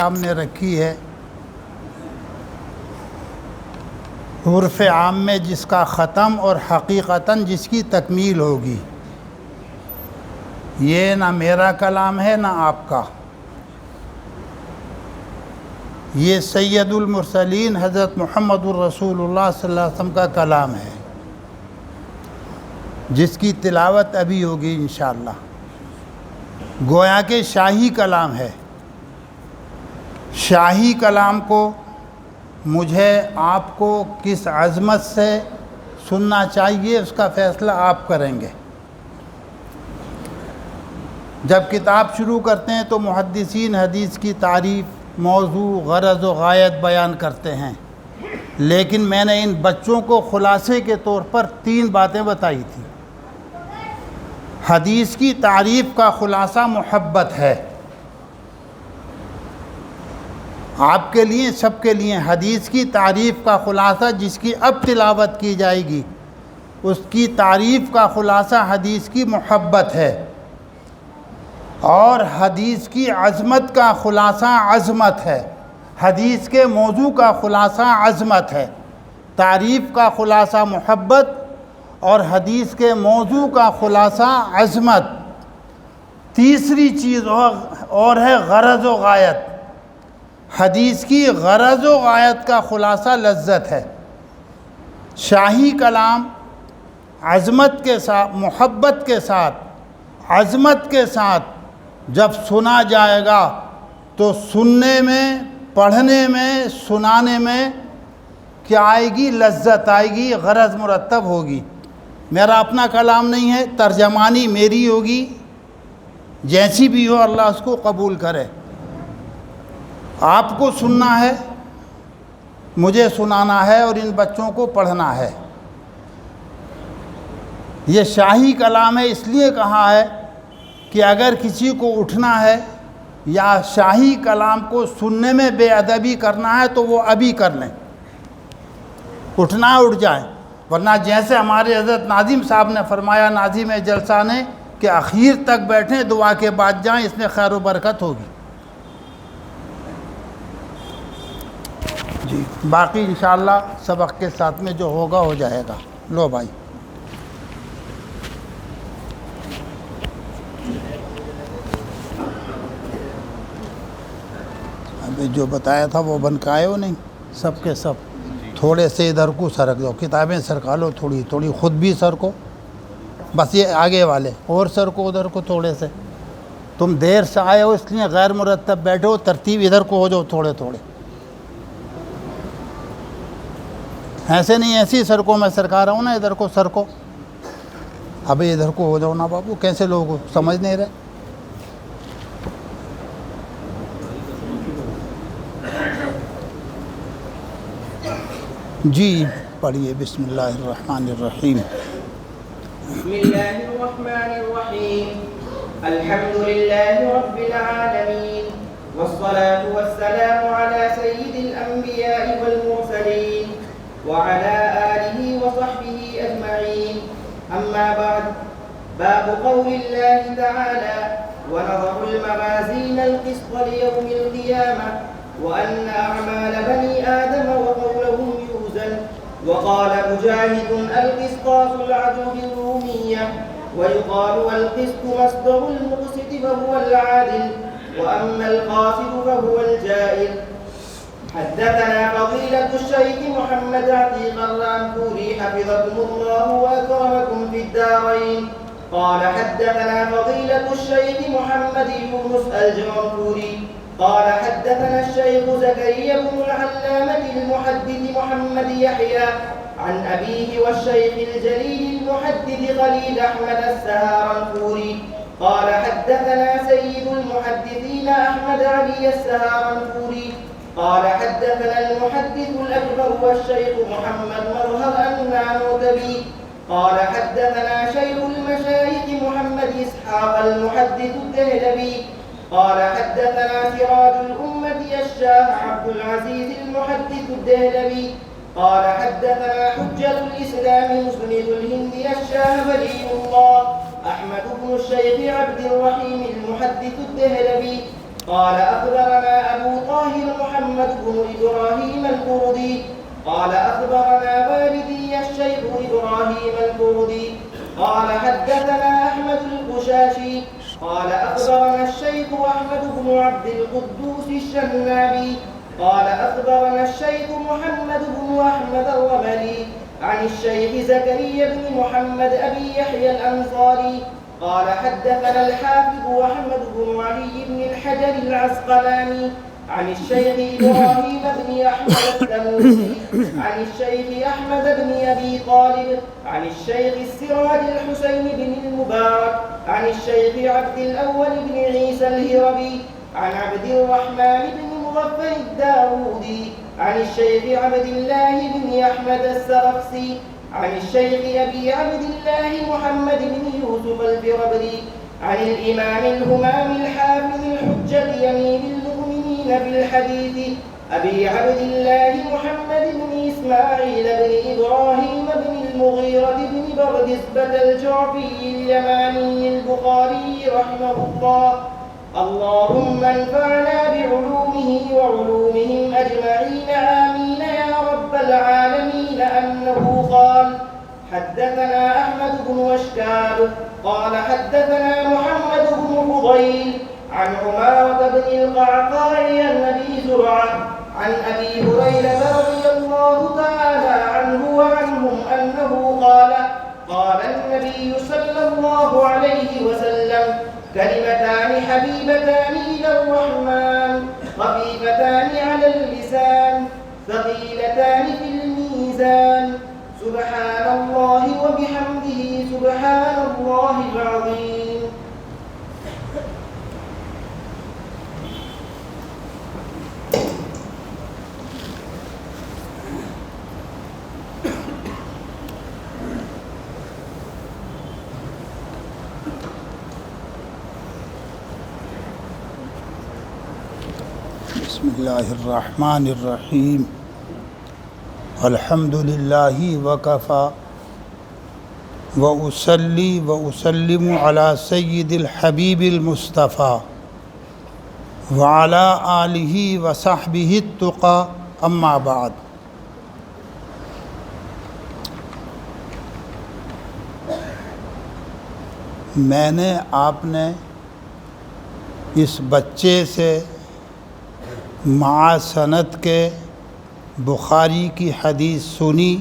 سامنے رکھی ہے، عرف عام میں جس کا ختم اور حقیقتاً جس کی تکمیل ہوگی۔ یہ نہ میرا کلام ہے نہ آپ کا، یہ سید المرسلین حضرت محمد الرسول اللہ صلی اللہ علیہ وسلم کا کلام ہے، جس کی تلاوت ابھی ہوگی انشاءاللہ۔ گویا کہ شاہی کلام ہے۔ شاہی کلام کو مجھے آپ کو کس عظمت سے سننا چاہیے، اس کا فیصلہ آپ کریں گے۔ جب کتاب شروع کرتے ہیں تو محدثین حدیث کی تعریف، موضوع، غرض و غایت بیان کرتے ہیں، لیکن میں نے ان بچوں کو خلاصے کے طور پر 3 باتیں بتائی تھیں۔ حدیث کی تعریف کا خلاصہ محبت ہے۔ آپ کے لیے، سب کے لیے حدیث کی تعریف کا خلاصہ جس کی اب تلاوت کی جائے گی، اس کی تعریف کا خلاصہ حدیث کی محبت ہے، اور حدیث کی عظمت کا خلاصہ عظمت ہے۔ حدیث کے موضوع کا خلاصہ عظمت ہے، تعریف کا خلاصہ محبت، اور حدیث کے موضوع کا خلاصہ عظمت۔ تیسری چیز اور ہے غرض و غایت۔ حدیث کی غرض و غایت کا خلاصہ لذت ہے۔ شاہی کلام عظمت کے ساتھ، محبت کے ساتھ، عظمت کے ساتھ جب سنا جائے گا تو سننے میں، پڑھنے میں، سنانے میں کیا آئے گی؟ لذت آئے گی، غرض مرتب ہوگی۔ میرا اپنا کلام نہیں ہے، ترجمانی میری ہوگی، جیسی بھی ہو اللہ اس کو قبول کرے۔ آپ کو سننا ہے، مجھے سنانا ہے، اور ان بچوں کو پڑھنا ہے۔ یہ شاہی کلام ہے، اس لیے کہا ہے کہ اگر کسی کو اٹھنا ہے یا شاہی کلام کو سننے میں بے ادبی کرنا ہے تو وہ ابھی کر لیں، اٹھنا اٹھ جائیں، ورنہ جیسے ہمارے حضرت ناظم صاحب نے فرمایا، ناظم جلسہ نے، کہ اخیر تک بیٹھیں، دعا کے بعد جائیں، اس میں خیر و برکت ہوگی۔ جی باقی انشاءاللہ سبق کے ساتھ میں جو ہوگا ہو جائے گا۔ لو بھائی، ابھی جو بتایا تھا وہ بن کے آئے ہو نہیں؟ سب کے سب تھوڑے سے ادھر کو سرک دو، کتابیں سرکا لو تھوڑی تھوڑی، خود بھی سرکو، بس یہ آگے والے اور سرکو ادھر کو تھوڑے سے۔ تم دیر سے آئے ہو اس لیے غیر مرتب بیٹھے ہو، ترتیب ادھر کو ہو جاؤ تھوڑے تھوڑے، ایسے نہیں ایسی سرکوں میں سرکا رہا ہوں نا، ادھر کو سرکو، ابھی ادھر کو ہو جاؤ نا بابو، کیسے لوگ سمجھ نہیں رہے۔ جی پڑھیے، بسم اللہ الرحمن الرحیم۔ بسم اللہ الرحمن الرحیم، الحمد للہ رب العالمین، والصلاة والسلام على سید الانبیاء والمرسلین وعلى آلہ وصحبہ اجمعین، اما بعد، باب قول اللہ تعالی ونضع الموازین القسط لیوم القیامہ وأن أعمال بني آدم وقولهم يوزن، وقال مجاهد القسطاس العدل بالرومية، ويقال والقسط مصدر المقسط فهو العادل، وأما القاسط فهو الجائر۔ حدثنا فضيلة الشيخ محمد عتيق الرامكوري حفظكم الله وأكرمكم في الدارين، قال حدثنا فضيلة الشيخ محمد يونس الجرمكوري قال حدثنا الشيخ زكريا بن العلامة المحدث محمد يحيى عن أبيه والشيخ الجليل المحدث خليل أحمد السهارنفوري قال حدثنا سيد المحدثين أحمد علي السهارنفوري قال حدثنا المحدث الأكبر والشيخ محمد مظهر النانوتبي قال حدثنا شيخ المشايخ محمد إسحاق المحدث الدهلبي قال حدثنا سراج الأمة الشاه عبد العزيز المحدث الدهلبي قال حدثنا حجة الإسلام مسند الهند الشاه ولي الله أحمد بن الشيخ عبد الرحيم المحدث الدهلبي قال أخبرنا أبو طاهر محمد بن إبراهيم الكردي قال أخبرنا والدي الشيخ إبراهيم الكردي قال حدثنا أحمد القشاشي قال أخبرنا الشيخ أحمد بن عبد القدوس الشنابي قال أخبرنا الشيخ محمد بن أحمد الرملي عن الشيخ زكريا بن محمد أبي يحيى الأنصاري قال حدثنا الحافظ أحمد بن علي بن الحجر العسقلاني عن الشيخ إبراهيم بن أحمد التنوسي عن الشيخ أحمد بن أبي طالب عن الشيخ السراج الحسين بن المبارك عن الشيخ عبد الأول بن عيسى الهربي عن عبد الرحمن بن مغفر الداودي عن الشيخ عبد الله بن أحمد السرخسي عن الشيخ أبي عبد الله محمد بن يوسف الفربري عن الإمام الهمام الحافظ الحجة يمين المؤمنين بالحديث أبي عبد الله محمد بن إسماعيل بن إبراهيم بن المغيرة بن بردزبة الجعفي اليماني البخاري رحمه الله. اللهم انفعنا بعلومه وعلومهم أجمعين آمين يا رب العالمين. أنه قال حدثنا أحمد بن وشكاب قال حدثنا محمد بن فضيل عن عمارة بن القعقاع عن أبي زرعة عن أبي هريرة رضي الله تعالى عنه وعنهم أنه قال قال النبي صلى الله عليه وسلم كلمتان حبيبتان إلى الرحمن خفيفتان على اللسان ثقيلتان في الميزان سبحان الله وبحمده سبحان الله العظيم. بسم اللہ الرحمن الرحیم. الحمد للہ وکفا وأصلی وأسلم علی سید الحبیب المصطفیٰ وعلی آلہ وصحبہ التقی. اما بعد. میں نے آپ نے اس بچے سے مع سند کے بخاری کی حدیث سنی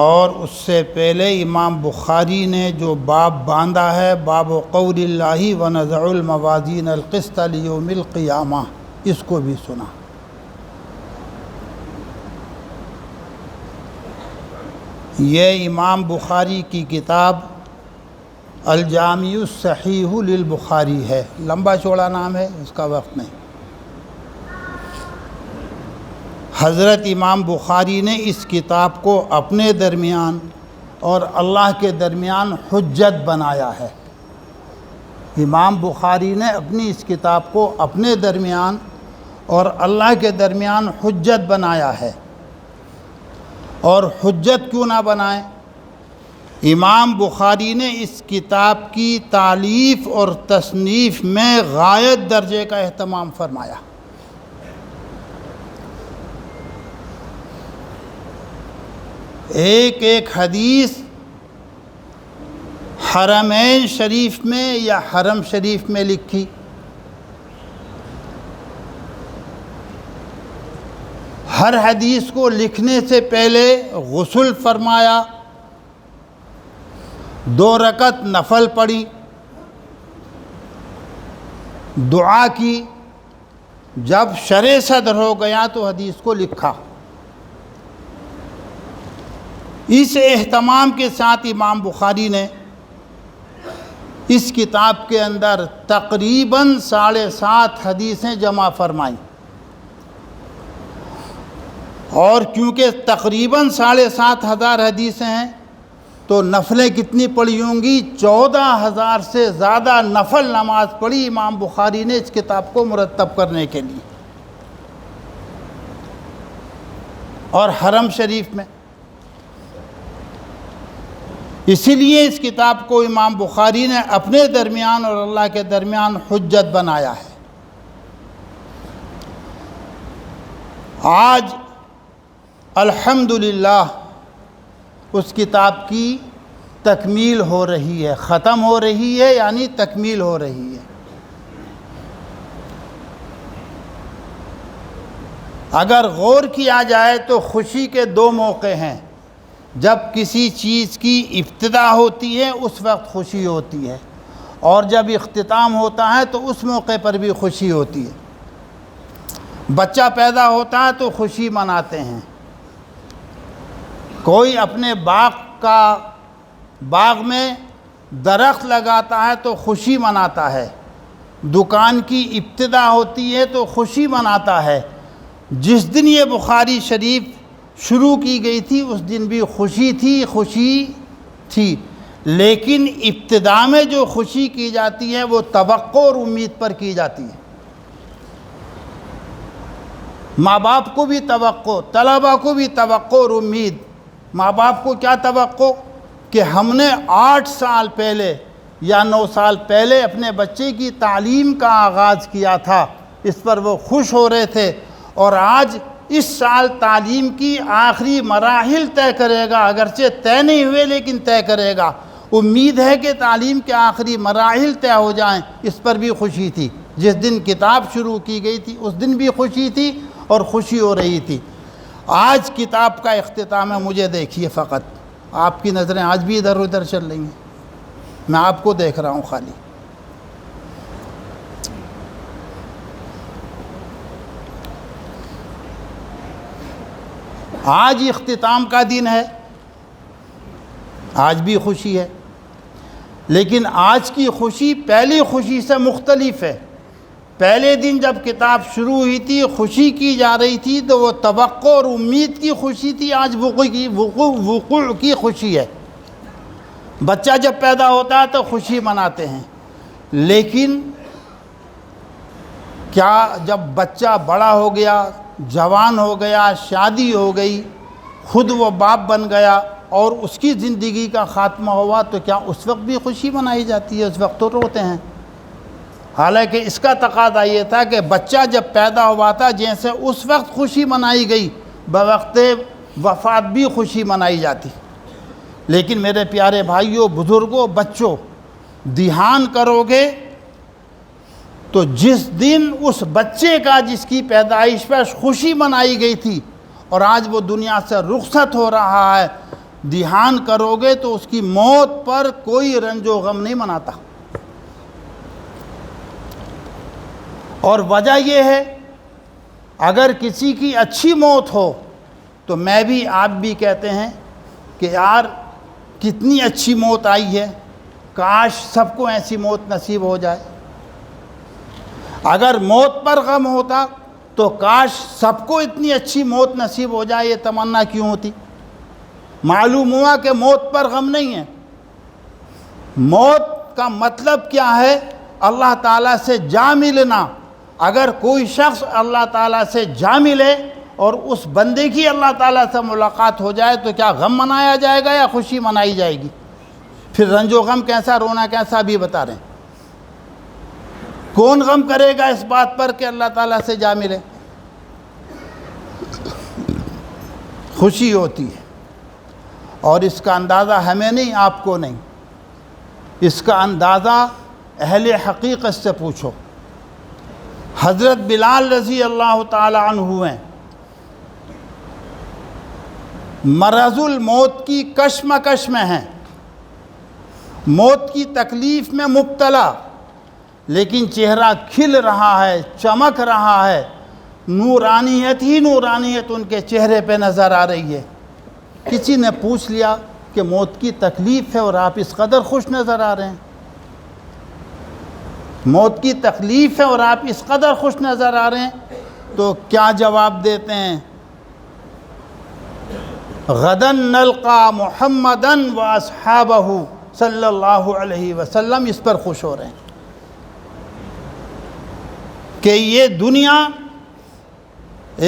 اور اس سے پہلے امام بخاری نے جو باب باندھا ہے باب قول اللہ ونضع الموازین القسط لیوم القیامہ، اس کو بھی سنا. یہ امام بخاری کی کتاب الجامع الصحیح للبخاری ہے. لمبا چوڑا نام ہے، اس کا وقت نہیں. حضرت امام بخاری نے اس کتاب کو اپنے درمیان اور اللہ کے درمیان حجت بنایا ہے. امام بخاری نے اپنی اس کتاب کو اپنے درمیان اور اللہ کے درمیان حجت بنایا ہے. اور حجت کیوں نہ بنائیں؟ امام بخاری نے اس کتاب کی تالیف اور تصنیف میں غایت درجے کا اہتمام فرمایا. ایک ایک حدیث حرمین شریف میں یا حرم شریف میں لکھی. ہر حدیث کو لکھنے سے پہلے غسل فرمایا، 2 رکعت نفل پڑھی، دعا کی. جب شرح صدر ہو گیا تو حدیث کو لکھا. اس اہتمام کے ساتھ امام بخاری نے اس کتاب کے اندر تقریباً 7.5 حدیثیں جمع فرمائیں. اور کیونکہ تقریباً 7,500 حدیثیں ہیں تو نفلیں کتنی پڑھی ہوں گی؟ 14,000 سے زیادہ نفل نماز پڑھی امام بخاری نے اس کتاب کو مرتب کرنے کے لیے. اور حرم شریف میں اسی لیے اس کتاب کو امام بخاری نے اپنے درمیان اور اللہ کے درمیان حجت بنایا ہے۔ آج الحمدللہ اس کتاب کی تکمیل ہو رہی ہے، ختم ہو رہی ہے، یعنی تکمیل ہو رہی ہے۔ اگر غور کیا جائے تو خوشی کے دو موقع ہیں۔ جب کسی چیز کی ابتدا ہوتی ہے اس وقت خوشی ہوتی ہے، اور جب اختتام ہوتا ہے تو اس موقع پر بھی خوشی ہوتی ہے۔ بچہ پیدا ہوتا ہے تو خوشی مناتے ہیں۔ کوئی اپنے باغ میں درخت لگاتا ہے تو خوشی مناتا ہے۔ دکان کی ابتدا ہوتی ہے تو خوشی مناتا ہے۔ جس دن یہ بخاری شریف شروع کی گئی تھی اس دن بھی خوشی تھی، لیکن ابتدا میں جو خوشی کی جاتی ہے وہ توقع اور امید پر کی جاتی ہے۔ ماں باپ کو بھی توقع، طلباء کو بھی توقع اور امید۔ ماں باپ کو کیا توقع کہ ہم نے 8 سال پہلے یا 9 سال پہلے اپنے بچے کی تعلیم کا آغاز کیا تھا، اس پر وہ خوش ہو رہے تھے، اور آج اس سال تعلیم کی آخری مراحل طے کرے گا، اگرچہ طے نہیں ہوئے لیکن طے کرے گا۔ امید ہے کہ تعلیم کے آخری مراحل طے ہو جائیں، اس پر بھی خوشی تھی۔ جس دن کتاب شروع کی گئی تھی اس دن بھی خوشی تھی اور خوشی ہو رہی تھی۔ آج کتاب کا اختتام ہے، مجھے دیکھیے فقط، آپ کی نظریں آج بھی ادھر ادھر چل رہی ہیں، میں آپ کو دیکھ رہا ہوں خالی۔ آج اختتام کا دن ہے، آج بھی خوشی ہے، لیکن آج کی خوشی پہلی خوشی سے مختلف ہے۔ پہلے دن جب کتاب شروع ہوئی تھی خوشی کی جا رہی تھی تو وہ توقع اور امید کی خوشی تھی، آج وقوع کی خوشی ہے۔ بچہ جب پیدا ہوتا ہے تو خوشی مناتے ہیں، لیکن کیا جب بچہ بڑا ہو گیا، جوان ہو گیا، شادی ہو گئی، خود وہ باپ بن گیا اور اس کی زندگی کا خاتمہ ہوا تو کیا اس وقت بھی خوشی منائی جاتی ہے؟ اس وقت تو روتے ہیں۔ حالانکہ اس کا تقاضا یہ تھا کہ بچہ جب پیدا ہوا تھا جیسے اس وقت خوشی منائی گئی، بوقت وفات بھی خوشی منائی جاتی۔ لیکن میرے پیارے بھائیوں، بزرگوں، بچوں، دھیان کرو گے تو جس دن اس بچے کا جس کی پیدائش پر خوشی منائی گئی تھی اور آج وہ دنیا سے رخصت ہو رہا ہے، دھیان کرو گے تو اس کی موت پر کوئی رنج و غم نہیں مناتا۔ اور وجہ یہ ہے، اگر کسی کی اچھی موت ہو تو میں بھی آپ بھی کہتے ہیں کہ یار کتنی اچھی موت آئی ہے، کاش سب کو ایسی موت نصیب ہو جائے۔ اگر موت پر غم ہوتا تو کاش سب کو اتنی اچھی موت نصیب ہو جائے، یہ تمنا کیوں ہوتی؟ معلوم ہوا کہ موت پر غم نہیں ہے۔ موت کا مطلب کیا ہے؟ اللہ تعالیٰ سے جا ملنا۔ اگر کوئی شخص اللہ تعالیٰ سے جا ملے اور اس بندے کی اللہ تعالیٰ سے ملاقات ہو جائے تو کیا غم منایا جائے گا یا خوشی منائی جائے گی؟ پھر رنج و غم کیسا، رونا کیسا بھی بتا رہے ہیں۔ کون غم کرے گا اس بات پر کہ اللہ تعالیٰ سے جا ملے؟ خوشی ہوتی ہے، اور اس کا اندازہ ہمیں نہیں، آپ کو نہیں، اس کا اندازہ اہل حقیقت سے پوچھو۔ حضرت بلال رضی اللہ تعالی عنہ ہیں، مرض الموت کی کشمکش میں ہیں، موت کی تکلیف میں مبتلا، لیکن چہرہ کھل رہا ہے، چمک رہا ہے، نورانیت ہی نورانیت ان کے چہرے پہ نظر آ رہی ہے۔ کسی نے پوچھ لیا کہ موت کی تکلیف ہے اور آپ اس قدر خوش نظر آ رہے ہیں، موت کی تکلیف ہے اور آپ اس قدر خوش نظر آ رہے ہیں، تو کیا جواب دیتے ہیں؟ غدن نلقا محمدن و اصحابہ صلی اللہ علیہ وسلم، اس پر خوش ہو رہے ہیں کہ یہ دنیا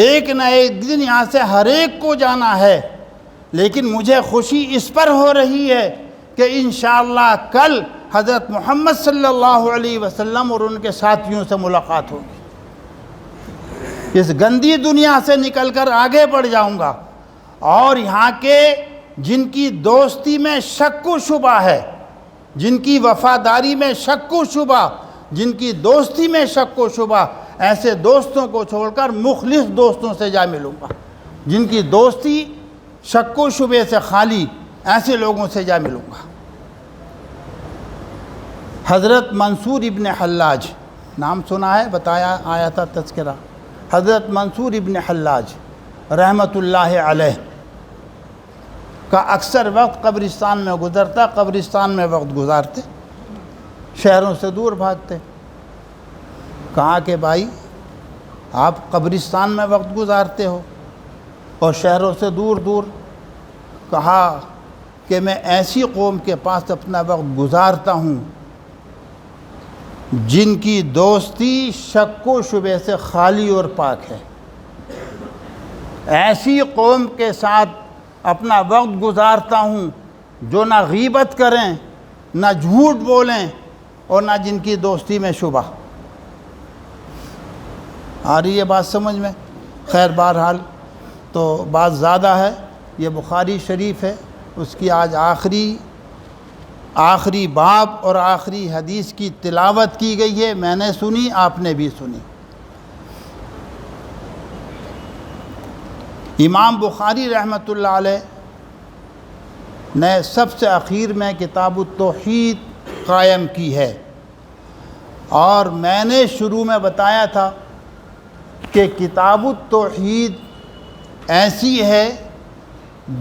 ایک نہ ایک دن یہاں سے ہر ایک کو جانا ہے، لیکن مجھے خوشی اس پر ہو رہی ہے کہ انشاءاللہ کل حضرت محمد صلی اللہ علیہ وسلم اور ان کے ساتھیوں سے ملاقات ہوگی۔ اس گندی دنیا سے نکل کر آگے بڑھ جاؤں گا، اور یہاں کے جن کی دوستی میں شک و شبہ ہے، جن کی وفاداری میں شک و شبہ، جن کی دوستی میں شک و شبہ، ایسے دوستوں کو چھوڑ کر مخلص دوستوں سے جا ملوں گا۔ جن کی دوستی شک و شبے سے خالی، ایسے لوگوں سے جا ملوں گا۔ حضرت منصور ابن حلاج، نام سنا ہے، بتایا آیا تھا تذکرہ۔ حضرت منصور ابن حلاج رحمۃ اللہ علیہ کا اکثر وقت قبرستان میں گزرتا، قبرستان میں وقت گزارتے، شہروں سے دور بھاگتے۔ کہا کہ بھائی آپ قبرستان میں وقت گزارتے ہو اور شہروں سے دور دور، کہا کہ میں ایسی قوم کے پاس اپنا وقت گزارتا ہوں جن کی دوستی شک و شبے سے خالی اور پاک ہے۔ ایسی قوم کے ساتھ اپنا وقت گزارتا ہوں جو نہ غیبت کریں، نہ جھوٹ بولیں، اور نہ جن کی دوستی میں شبہ۔ آ رہی ہے بات سمجھ میں؟ خیر بہرحال تو بات زیادہ ہے، یہ بخاری شریف ہے، اس کی آج آخری باب اور آخری حدیث کی تلاوت کی گئی ہے، میں نے سنی، آپ نے بھی سنی۔ امام بخاری رحمۃ اللہ علیہ نے سب سے اخیر میں کتاب التوحید قائم کی ہے، اور میں نے شروع میں بتایا تھا کہ کتاب التوحید ایسی ہے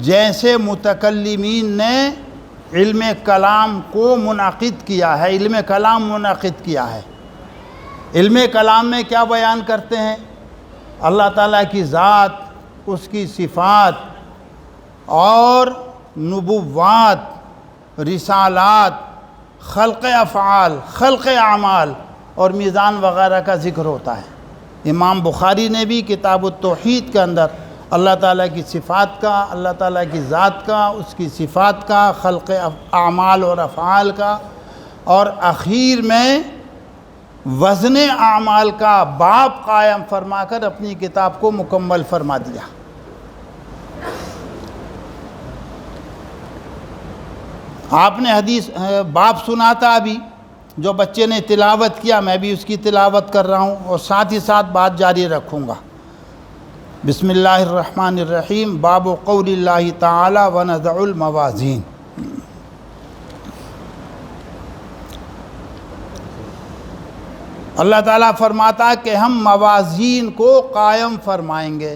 جیسے متکلمین نے علم کلام کو منعقد کیا ہے، علم کلام منعقد کیا ہے۔ علم کلام میں کیا بیان کرتے ہیں؟ اللہ تعالیٰ کی ذات، اس کی صفات اور نبوات، رسالات، خلق افعال، خلق اعمال اور میزان وغیرہ کا ذکر ہوتا ہے۔ امام بخاری نے بھی کتاب التوحید کے اندر اللہ تعالیٰ کی صفات کا، اللہ تعالیٰ کی ذات کا، اس کی صفات کا، خلق اعمال اور افعال کا، اور اخیر میں وزن اعمال کا باب قائم فرما کر اپنی کتاب کو مکمل فرما دیا۔ آپ نے حدیث باب سنا تھا ابھی، جو بچے نے تلاوت کیا، میں بھی اس کی تلاوت کر رہا ہوں اور ساتھ ہی ساتھ بات جاری رکھوں گا۔ بسم اللہ الرحمن الرحیم، باب قول اللہ تعالی ونضع الموازین۔ اللہ تعالیٰ فرماتا ہے کہ ہم موازین کو قائم فرمائیں گے،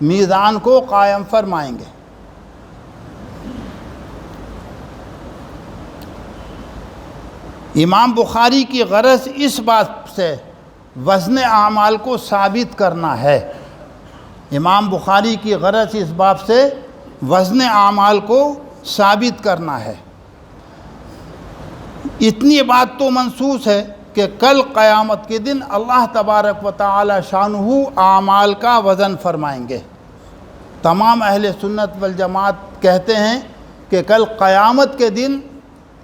میزان کو قائم فرمائیں گے۔ امام بخاری کی غرض اس بات سے وزن اعمال کو ثابت کرنا ہے۔ امام بخاری کی غرض اس باب سے وزن اعمال کو ثابت کرنا ہے۔ اتنی بات تو منصوص ہے کہ کل قیامت کے دن اللہ تبارک و تعالی شانہ اعمال کا وزن فرمائیں گے۔ تمام اہل سنت والجماعت کہتے ہیں کہ کل قیامت کے دن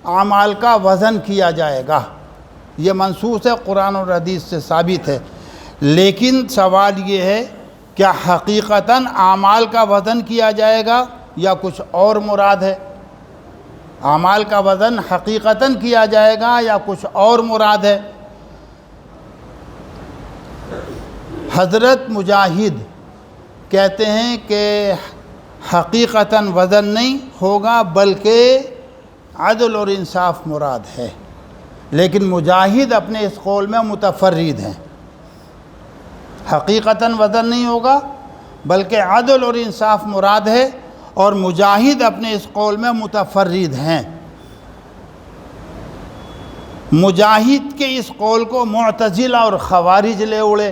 اعمال کا وزن کیا جائے گا، یہ منصوص ہے، قرآن اور حدیث سے ثابت ہے۔ لیکن سوال یہ ہے کیا حقیقتاً اعمال کا وزن کیا جائے گا یا کچھ اور مراد ہے؟ اعمال کا وزن حقیقتاً کیا جائے گا یا کچھ اور مراد ہے؟ حضرت مجاہد کہتے ہیں کہ حقیقتاً وزن نہیں ہوگا بلکہ عدل اور انصاف مراد ہے، لیکن مجاہد اپنے اس قول میں متفرد ہیں۔ حقیقتاً وزن نہیں ہوگا بلکہ عدل اور انصاف مراد ہے، اور مجاہد اپنے اس قول میں متفرد ہیں۔ مجاہد کے اس قول کو معتزلہ اور خوارج لے اڑے۔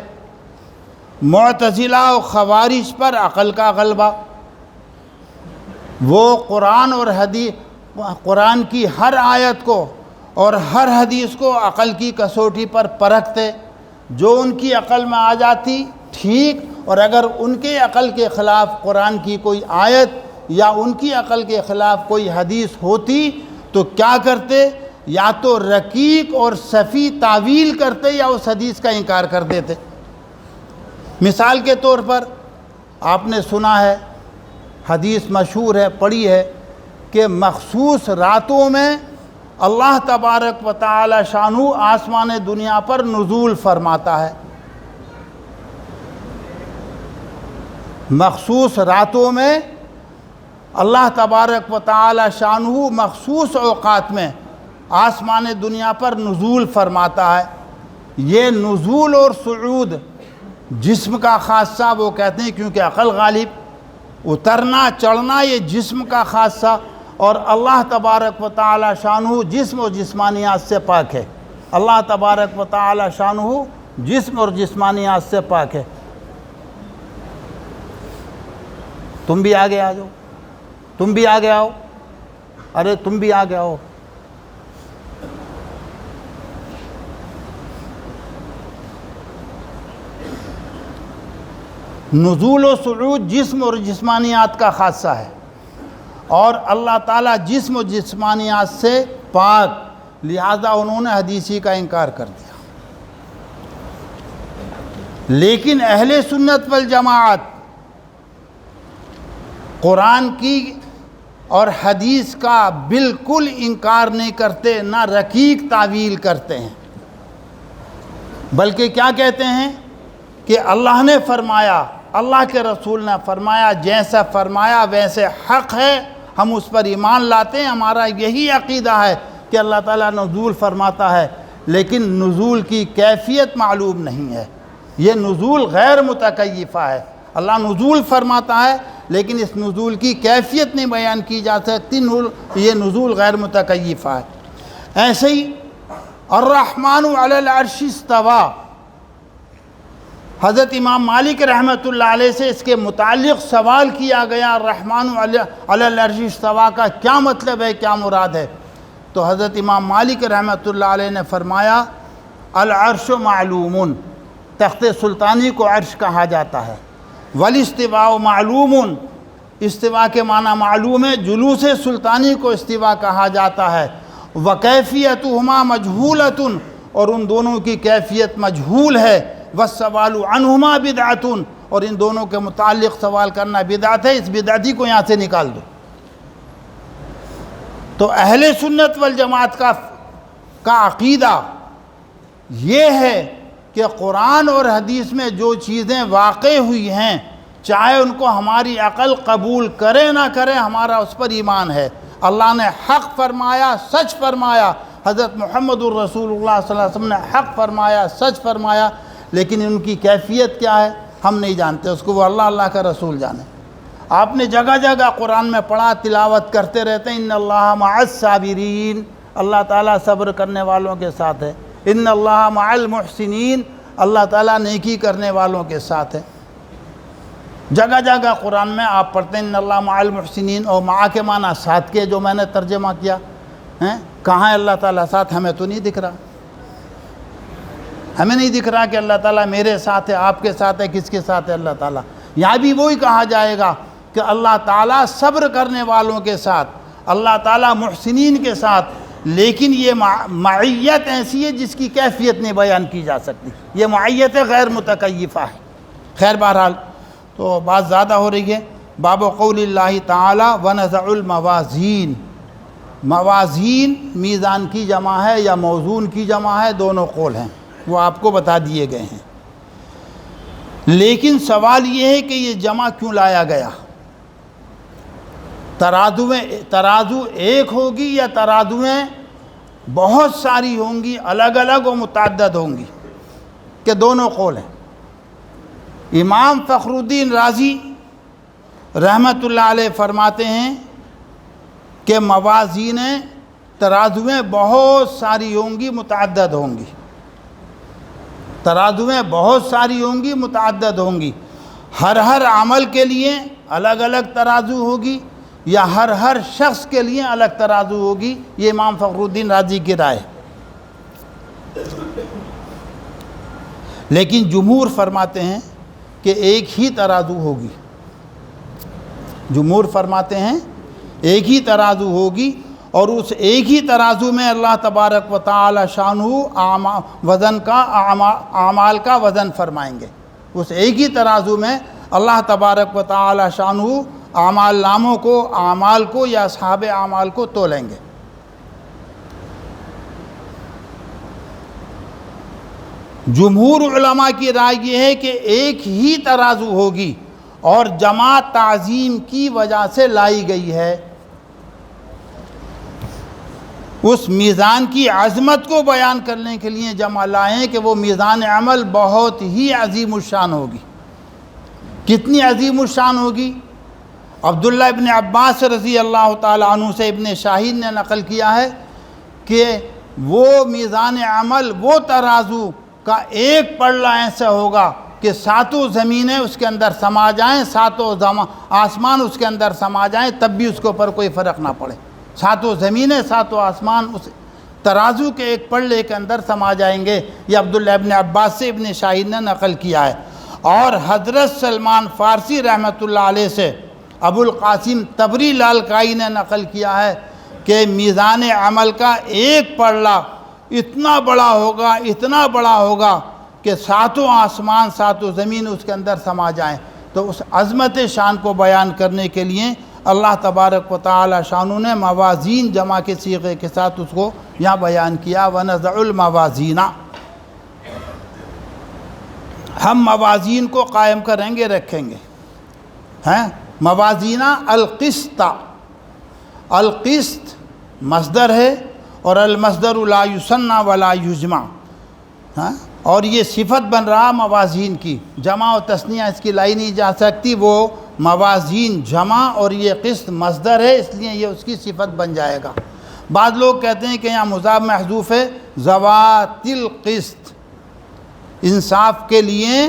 معتزلہ اور خوارج پر عقل کا غلبہ، وہ قرآن اور حدیث، قرآن کی ہر آیت کو اور ہر حدیث کو عقل کی کسوٹی پر پرکھتے، جو ان کی عقل میں آ جاتی ٹھیک، اور اگر ان کے عقل کے خلاف قرآن کی کوئی آیت یا ان کی عقل کے خلاف کوئی حدیث ہوتی تو کیا کرتے؟ یا تو رقیق اور صفی تعویل کرتے یا اس حدیث کا انکار کر دیتے۔ مثال کے طور پر آپ نے سنا ہے، حدیث مشہور ہے، پڑھی ہے، کہ مخصوص راتوں میں اللہ تبارک و تعالی شانہ آسمان دنیا پر نزول فرماتا ہے۔ مخصوص راتوں میں اللہ تبارک و تعالی شانہ مخصوص اوقات میں آسمان دنیا پر نزول فرماتا ہے۔ یہ نزول اور صعود جسم کا خاصہ وہ کہتے ہیں، کیونکہ عقل غالب، اترنا چڑھنا یہ جسم کا خاصہ، اور اللہ تبارک و تعالی شانہ جسم و جسمانیات سے پاک ہے۔ اللہ تبارک و تعالی شانہ جسم اور جسمانیات سے پاک ہے۔ تم بھی آگے آ جاؤ، تم بھی آگے آؤ، ارے تم بھی آگے آؤ۔ نزول و صعود جسم اور جسمانیات کا خاصہ ہے، اور اللہ تعالیٰ جسم و جسمانیات سے پاک، لہذا انہوں نے حدیثی کا انکار کر دیا۔ لیکن اہل سنت والجماعت قرآن کی اور حدیث کا بالکل انکار نہیں کرتے، نہ رقیق تعویل کرتے ہیں، بلکہ کیا کہتے ہیں کہ اللہ نے فرمایا، اللہ کے رسول نے فرمایا، جیسا فرمایا ویسے حق ہے، ہم اس پر ایمان لاتے ہیں، ہمارا یہی عقیدہ ہے کہ اللہ تعالیٰ نزول فرماتا ہے، لیکن نزول کی کیفیت معلوم نہیں ہے۔ یہ نزول غیر متکیفہ ہے، اللہ نزول فرماتا ہے لیکن اس نزول کی کیفیت نہیں بیان کی جا سکتی، یہ نزول غیر متکیفہ ہے۔ ایسے ہی الرحمن علی العرش استوى، حضرت امام مالک رحمۃ اللہ علیہ سے اس کے متعلق سوال کیا گیا، الرحمن علی العرش استوى کا کیا مطلب ہے، کیا مراد ہے؟ تو حضرت امام مالک رحمۃ اللہ علیہ نے فرمایا العرش معلوم، تخت سلطانی کو عرش کہا جاتا ہے، والاستواء معلوم، استواء کے معنی معلوم ہے، جلوس سلطانی کو استواء کہا جاتا ہے، وکیفیتہما مجہولۃ، اور ان دونوں کی کیفیت مجہول ہے، والسوال عنہما بدعۃ، اور ان دونوں کے متعلق سوال کرنا بدعت ہے، اس بدعتی کو یہاں سے نکال دو۔ تو اہل سنت والجماعت کا عقیدہ یہ ہے کہ قرآن اور حدیث میں جو چیزیں واقع ہوئی ہیں، چاہے ان کو ہماری عقل قبول کرے نہ کرے، ہمارا اس پر ایمان ہے۔ اللہ نے حق فرمایا، سچ فرمایا، حضرت محمد الرسول اللہ صلی اللہ علیہ وسلم نے حق فرمایا، سچ فرمایا، لیکن ان کی کیفیت کیا ہے ہم نہیں جانتے، اس کو وہ اللہ کا رسول جانے۔ آپ نے جگہ جگہ قرآن میں پڑھا، تلاوت کرتے رہتے ہیں، ان اللہ مع الصابرین، اللہ تعالیٰ صبر کرنے والوں کے ساتھ ہے، ان اللہ مع المحسنین، اللہ تعالیٰ نیکی کرنے والوں کے ساتھ ہے۔ جگہ جگہ قرآن میں آپ پڑھتے ہیں ان اللہ مع المحسنین، اور مع کے معنی ساتھ کے، جو میں نے ترجمہ کیا ہیں، کہاں ہے اللہ تعالیٰ ساتھ؟ ہمیں تو نہیں دکھ رہا، ہمیں نہیں دکھ رہا کہ اللہ تعالیٰ میرے ساتھ ہے، آپ کے ساتھ ہے، کس کے ساتھ ہے اللہ تعالیٰ؟ یہاں بھی وہی کہا جائے گا کہ اللہ تعالیٰ صبر کرنے والوں کے ساتھ، اللہ تعالیٰ محسنین کے ساتھ، لیکن یہ معیت ایسی ہے جس کی کیفیت نہیں بیان کی جا سکتی، یہ معیت غیر متکیفہ ہے۔ خیر بہرحال تو بات زیادہ ہو رہی ہے۔ باب قول اللہ تعالی ونضع الموازین، موازین میزان کی جمع ہے یا موزون کی جمع ہے، دونوں قول ہیں، وہ آپ کو بتا دیے گئے ہیں، لیکن سوال یہ ہے کہ یہ جمع کیوں لایا گیا؟ ترازو ایک ہوگی یا ترازویں بہت ساری ہوں گی، الگ الگ و متعدد ہوں گی، کہ دونوں قول ہیں۔ امام فخر الدین رازی رحمۃ اللہ علیہ فرماتے ہیں کہ موازین ترازویں بہت ساری ہوں گی، متعدد ہوں گی، ترازویں بہت ساری ہوں گی، متعدد ہوں گی، ہر عمل کے لیے الگ الگ ترازو ہوگی یا ہر شخص کے لیے الگ ترازو ہوگی، یہ امام فخر الدین رازی کی رائے۔ لیکن جمہور فرماتے ہیں کہ ایک ہی ترازو ہوگی، جمہور فرماتے ہیں ایک ہی ترازو ہوگی، اور اس ایک ہی ترازو میں اللہ تبارک و تعالی شانہ وزن کا اعمال کا وزن فرمائیں گے۔ اس ایک ہی ترازو میں اللہ تبارک و تعالی شانہ اعمال ناموں کو، اعمال کو یا اصحاب اعمال کو تولیں گے۔ جمہور علماء کی رائے یہ ہے کہ ایک ہی ترازو ہوگی اور جمع تعظیم کی وجہ سے لائی گئی ہے۔ اس میزان کی عظمت کو بیان کرنے کے لیے جمع لائیں کہ وہ میزان عمل بہت ہی عظیم الشان ہوگی۔ کتنی عظیم الشان ہوگی؟ عبداللہ ابن عباس رضی اللہ تعالیٰ عنہ سے ابن شاہین نے نقل کیا ہے کہ وہ میزان عمل وہ ترازو کا ایک پلڑا ایسا ہوگا کہ ساتوں زمینیں اس کے اندر سما جائیں، ساتوں آسمان اس کے اندر سما جائیں، تب بھی اس کے اوپر کوئی فرق نہ پڑے۔ ساتوں زمینیں، ساتوں آسمان اس ترازو کے ایک پلڑے کے اندر سما جائیں گے۔ یہ عبداللہ ابن عباس سے ابن شاہین نے نقل کیا ہے۔ اور حضرت سلمان فارسی رحمۃ اللہ علیہ سے ابو القاسم تبری لالکائی نے نقل کیا ہے کہ میزان عمل کا ایک پلڑا اتنا بڑا ہوگا، اتنا بڑا ہوگا کہ ساتوں آسمان، ساتوں زمین اس کے اندر سما جائیں۔ تو اس عظمت شان کو بیان کرنے کے لیے اللہ تبارک و تعالی شانہ نے موازین جمع کے صیغے کے ساتھ اس کو یہاں بیان کیا۔ وَنَزَعُ الْمَوَازِينَ، ہم موازین کو قائم کریں گے، رکھیں گے۔ موازینہ القسط، القسط مصدر ہے اور المصدر لا یثنى ولا یجمع، اور یہ صفت بن رہا موازین کی، جمع و تثنیہ اس کی لائی نہیں جا سکتی۔ وہ موازین جمع اور یہ قسط مصدر ہے، اس لیے یہ اس کی صفت بن جائے گا۔ بعض لوگ کہتے ہیں کہ یہاں مضاف محذوف ہے، ذوات القسط، انصاف کے لیے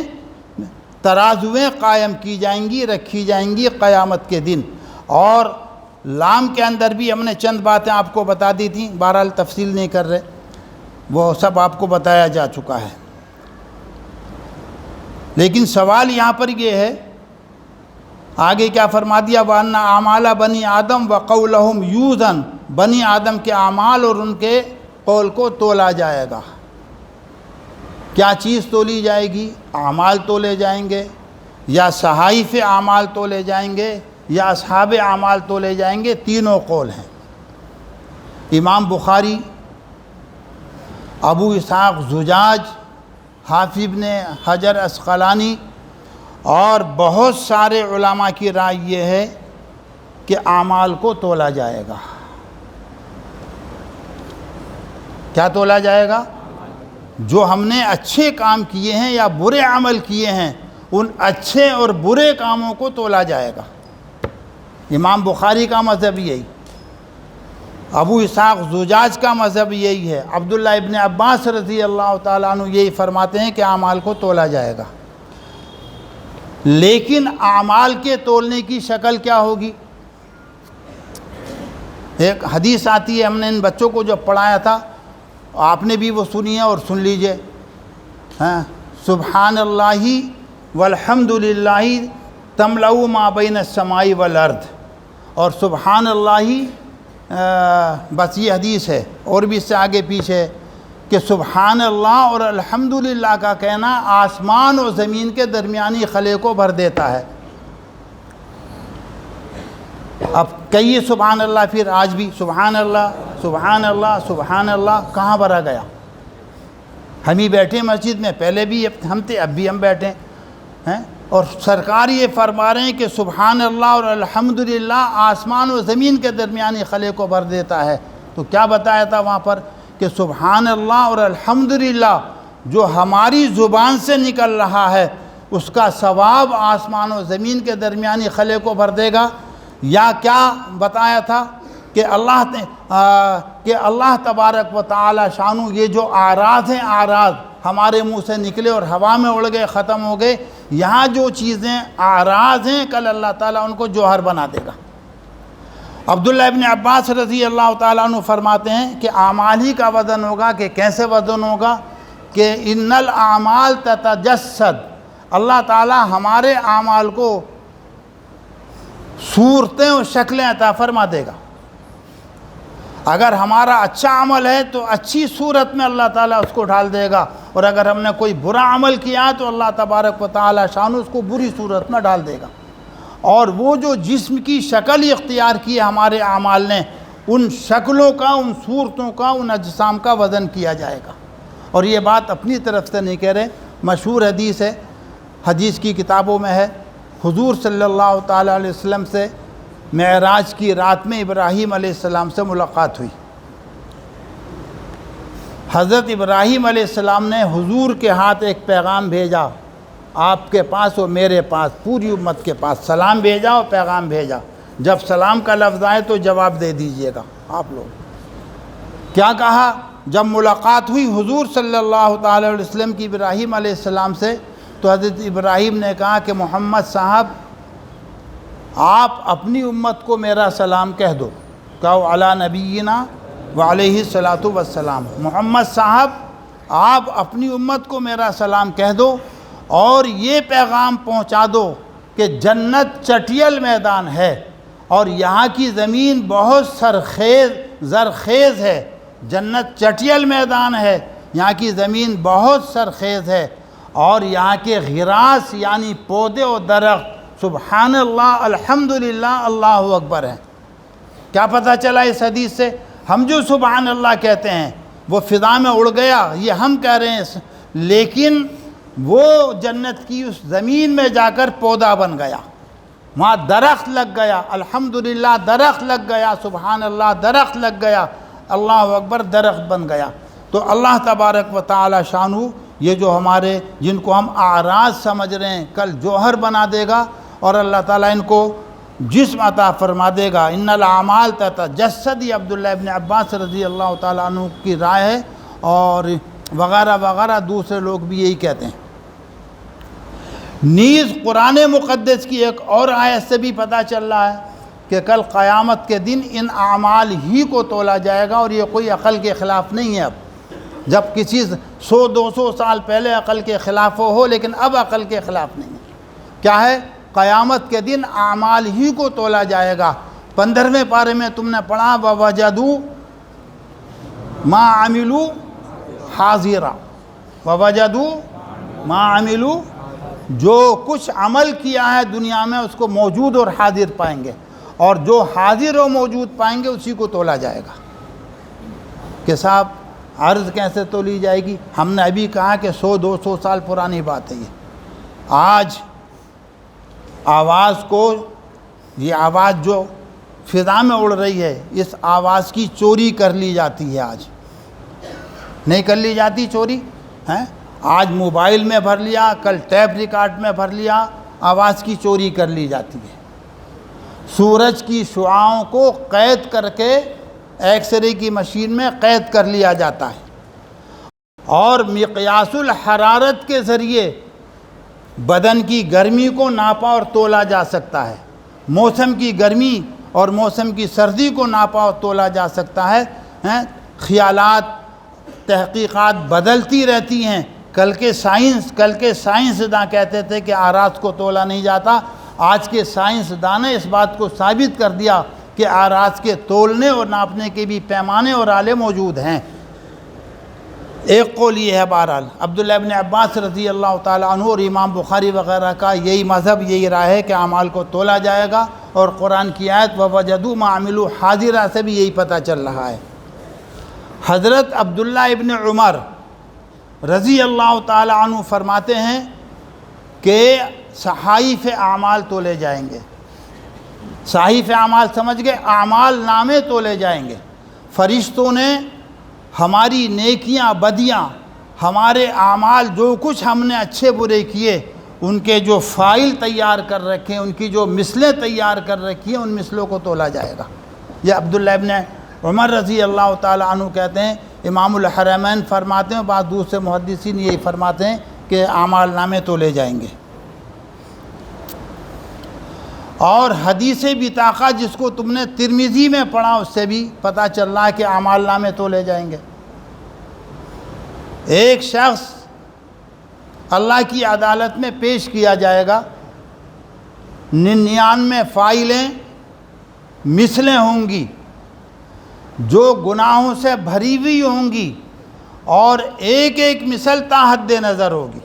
ترازویں قائم کی جائیں گی، رکھی جائیں گی قیامت کے دن۔ اور لام کے اندر بھی ہم نے چند باتیں آپ کو بتا دی تھیں، بہرحال تفصیل نہیں کر رہے، وہ سب آپ کو بتایا جا چکا ہے۔ لیکن سوال یہاں پر یہ ہے، آگے کیا فرما دیا؟ وَأَنَّ أَعْمَالَ بَنِي آدم وَقَوْلَهُمْ يُوزَنُ، بنی آدم کے اعمال اور ان کے قول کو تولا جائے گا۔ کیا چیز تولی جائے گی؟ اعمال تولے جائیں گے، یا صحائف اعمال تولے جائیں گے، یا اصحاب اعمال تولے جائیں گے، تینوں قول ہیں۔ امام بخاری، ابو اسحاق زجاج، حافظ ابن حجر عسقلانی اور بہت سارے علماء کی رائے یہ ہے کہ اعمال کو تولا جائے گا۔ کیا تولا جائے گا؟ جو ہم نے اچھے کام کیے ہیں یا برے عمل کیے ہیں، ان اچھے اور برے کاموں کو تولا جائے گا۔ امام بخاری کا مذہب یہی، ابو اسحاق زجاج کا مذہب یہی ہے، عبداللہ ابن عباس رضی اللہ تعالیٰ عنہ یہی فرماتے ہیں کہ اعمال کو تولا جائے گا۔ لیکن اعمال کے تولنے کی شکل کیا ہوگی؟ ایک حدیث آتی ہے، ہم نے ان بچوں کو جو پڑھایا تھا، آپ نے بھی وہ سنی ہے اور سن لیجئے۔ سبحان اللہ والحمد للہ تملأ ما بین السماء والارض، اور سبحان اللہ، بس یہ حدیث ہے، اور بھی اس سے آگے پیچھے کہ سبحان اللہ اور الحمدللہ کا کہنا آسمان و زمین کے درمیانی خلے کو بھر دیتا ہے۔ اب کہیے سبحان اللہ، پھر آج بھی سبحان اللہ سبحان اللہ سبحان اللہ، کہاں بھرا گیا؟ ہم ہی بیٹھے مسجد میں، پہلے بھی ہم تھے، اب بھی ہم بیٹھے ہیں، اور سرکار یہ فرما رہے ہیں کہ سبحان اللہ اور الحمدللہ آسمان و زمین کے درمیانی خلے کو بھر دیتا ہے۔ تو کیا بتایا تھا وہاں پر کہ سبحان اللہ اور الحمدللہ جو ہماری زبان سے نکل رہا ہے، اس کا ثواب آسمان و زمین کے درمیانی خلے کو بھر دے گا۔ یا کیا بتایا تھا کہ اللہ تبارک و تعالی شانہ یہ جو اعراض ہیں، اعراض ہمارے منہ سے نکلے اور ہوا میں اڑ گئے، ختم ہو گئے، یہاں جو چیزیں اعراض ہیں، کل اللہ تعالیٰ ان کو جوہر بنا دے گا۔ عبداللہ ابن عباس رضی اللہ تعالیٰ عنہ فرماتے ہیں کہ اعمال ہی کا وزن ہوگا۔ کہ کیسے وزن ہوگا؟ کہ ان الاعمال تتجسد، اللہ تعالیٰ ہمارے اعمال کو صورتیں اور شکلیں عطا فرما دے گا۔ اگر ہمارا اچھا عمل ہے تو اچھی صورت میں اللہ تعالیٰ اس کو ڈال دے گا، اور اگر ہم نے کوئی برا عمل کیا تو اللہ تبارک و تعالیٰ شان اس کو بری صورت میں ڈال دے گا۔ اور وہ جو جسم کی شکل اختیار کی ہے ہمارے اعمال نے، ان شکلوں کا، ان صورتوں کا، ان اجسام کا وزن کیا جائے گا۔ اور یہ بات اپنی طرف سے نہیں کہہ رہے، مشہور حدیث ہے، حدیث کی کتابوں میں ہے، حضور صلی اللہ تعالیٰ علیہ وسلم سے معراج کی رات میں ابراہیم علیہ السلام سے ملاقات ہوئی۔ حضرت ابراہیم علیہ السلام نے حضور کے ہاتھ ایک پیغام بھیجا، آپ کے پاس اور میرے پاس، پوری امت کے پاس سلام بھیجا اور پیغام بھیجا۔ جب سلام کا لفظ آئے تو جواب دے دیجئے گا آپ لوگ۔ کیا کہا؟ جب ملاقات ہوئی حضور صلی اللہ تعالی علیہ وسلم کی ابراہیم علیہ السلام سے، تو حضرت ابراہیم نے کہا کہ محمد صاحب آپ اپنی امت کو میرا سلام کہہ دو، کہو علی نبینا وعلیہ الصلاۃ والسلام، محمد صاحب آپ اپنی امت کو میرا سلام کہہ دو اور یہ پیغام پہنچا دو کہ جنت چٹیل میدان ہے اور یہاں کی زمین بہت زرخیز ہے۔ جنت چٹیل میدان ہے، یہاں کی زمین بہت سرخیز ہے، اور یہاں کے غراس یعنی پودے و درخت سبحان اللہ الحمدللہ اللہ اکبر ہیں۔ کیا پتہ چلا اس حدیث سے؟ ہم جو سبحان اللہ کہتے ہیں وہ فضا میں اڑ گیا، یہ ہم کہہ رہے ہیں، لیکن وہ جنت کی اس زمین میں جا کر پودا بن گیا، وہاں درخت لگ گیا، الحمدللہ درخت لگ گیا، سبحان اللہ درخت لگ گیا، اللہ اکبر درخت بن گیا۔ تو اللہ تبارک و تعالی شانہ یہ جو ہمارے جن کو ہم اعراض سمجھ رہے ہیں کل جوہر بنا دے گا، اور اللہ تعالیٰ ان کو جسم عطا فرما دے گا۔ ان الاعمال تتجسد، یہ عبداللہ ابن عباس رضی اللہ تعالیٰ عنہ کی رائے ہے، اور وغیرہ وغیرہ دوسرے لوگ بھی یہی کہتے ہیں۔ نیز قرآن مقدس کی ایک اور آیت سے بھی پتہ چل رہا ہے کہ کل قیامت کے دن ان اعمال ہی کو تولا جائے گا، اور یہ کوئی عقل کے خلاف نہیں ہے۔ اب جب کسی 100-200 سال پہلے عقل کے خلاف ہو، لیکن اب عقل کے خلاف نہیں ہے۔ کیا ہے؟ قیامت کے دن اعمال ہی کو تولا جائے گا۔ 15ویں پارے میں تم نے پڑھا وَوَجَدُوا مَا عَمِلُوا حَاضِرًا، وَوَجَدُوا مَا عَمِلُوا، جو کچھ عمل کیا ہے دنیا میں اس کو موجود اور حاضر پائیں گے، اور جو حاضر و موجود پائیں گے اسی کو تولا جائے گا۔ کہ صاحب عرض کیسے تولی جائے گی؟ ہم نے ابھی کہا کہ 100-200 سال پرانی بات ہے یہ۔ آج آواز کو، یہ آواز جو فضا میں اڑ رہی ہے، اس آواز کی چوری کر لی جاتی ہے۔ آج نہیں کر لی جاتی چوری ہیں؟ آج موبائل میں بھر لیا، کل ٹیپ ریکارڈ میں بھر لیا، آواز کی چوری کر لی جاتی ہے۔ سورج کی شعاؤں کو قید کر کے ایکس رے کی مشین میں قید کر لیا جاتا ہے، اور مقیاس الحرارت کے ذریعے بدن کی گرمی کو ناپا اور تولا جا سکتا ہے، موسم کی گرمی اور موسم کی سردی کو ناپا اور تولا جا سکتا ہے۔ خیالات، تحقیقات بدلتی رہتی ہیں۔ کل کے سائنسداں کہتے تھے کہ اعراض کو تولا نہیں جاتا، آج کے سائنسداں نے اس بات کو ثابت کر دیا کہ اعراض کے تولنے اور ناپنے کے بھی پیمانے اور آلے موجود ہیں۔ ایک قول یہ ہے، بہرحال عبداللہ ابن عباس رضی اللہ تعالیٰ عنہ اور امام بخاری وغیرہ کا یہی مذہب، یہی رائے ہے کہ اعمال کو تولا جائے گا، اور قرآن کی آیت وَوَجَدُوا مَا عَمِلُوا حَاضِرًا سے بھی یہی پتہ چل رہا ہے۔ حضرت عبداللہ ابن عمر رضی اللہ تعالیٰ عنہ فرماتے ہیں کہ صحائف اعمال تولے جائیں گے۔ صحائف اعمال سمجھ گئے؟ اعمال نامے تولے جائیں گے۔ فرشتوں نے ہماری نیکیاں بدیاں، ہمارے اعمال جو کچھ ہم نے اچھے برے کیے، ان کے جو فائل تیار کر رکھے ہیں، ان کی جو مثلیں تیار کر رکھی ہیں، ان مثلوں کو تولا جائے گا۔ یہ عبداللہ ابن عمر رضی اللہ تعالیٰ عنہ کہتے ہیں۔ امام الحرمین فرماتے ہیں، بعض دوسرے محدثین یہی فرماتے ہیں کہ اعمال نامے تولے جائیں گے۔ اور حدیث بطاقہ جس کو تم نے ترمذی میں پڑھا، اس سے بھی پتہ چل رہا ہے کہ اعمال نامے تولے جائیں گے۔ ایک شخص اللہ کی عدالت میں پیش کیا جائے گا، 99 فائلیں مثلیں ہوں گی، جو گناہوں سے بھری ہوئی ہوں گی اور ایک ایک مثل تا حد نظر ہوگی،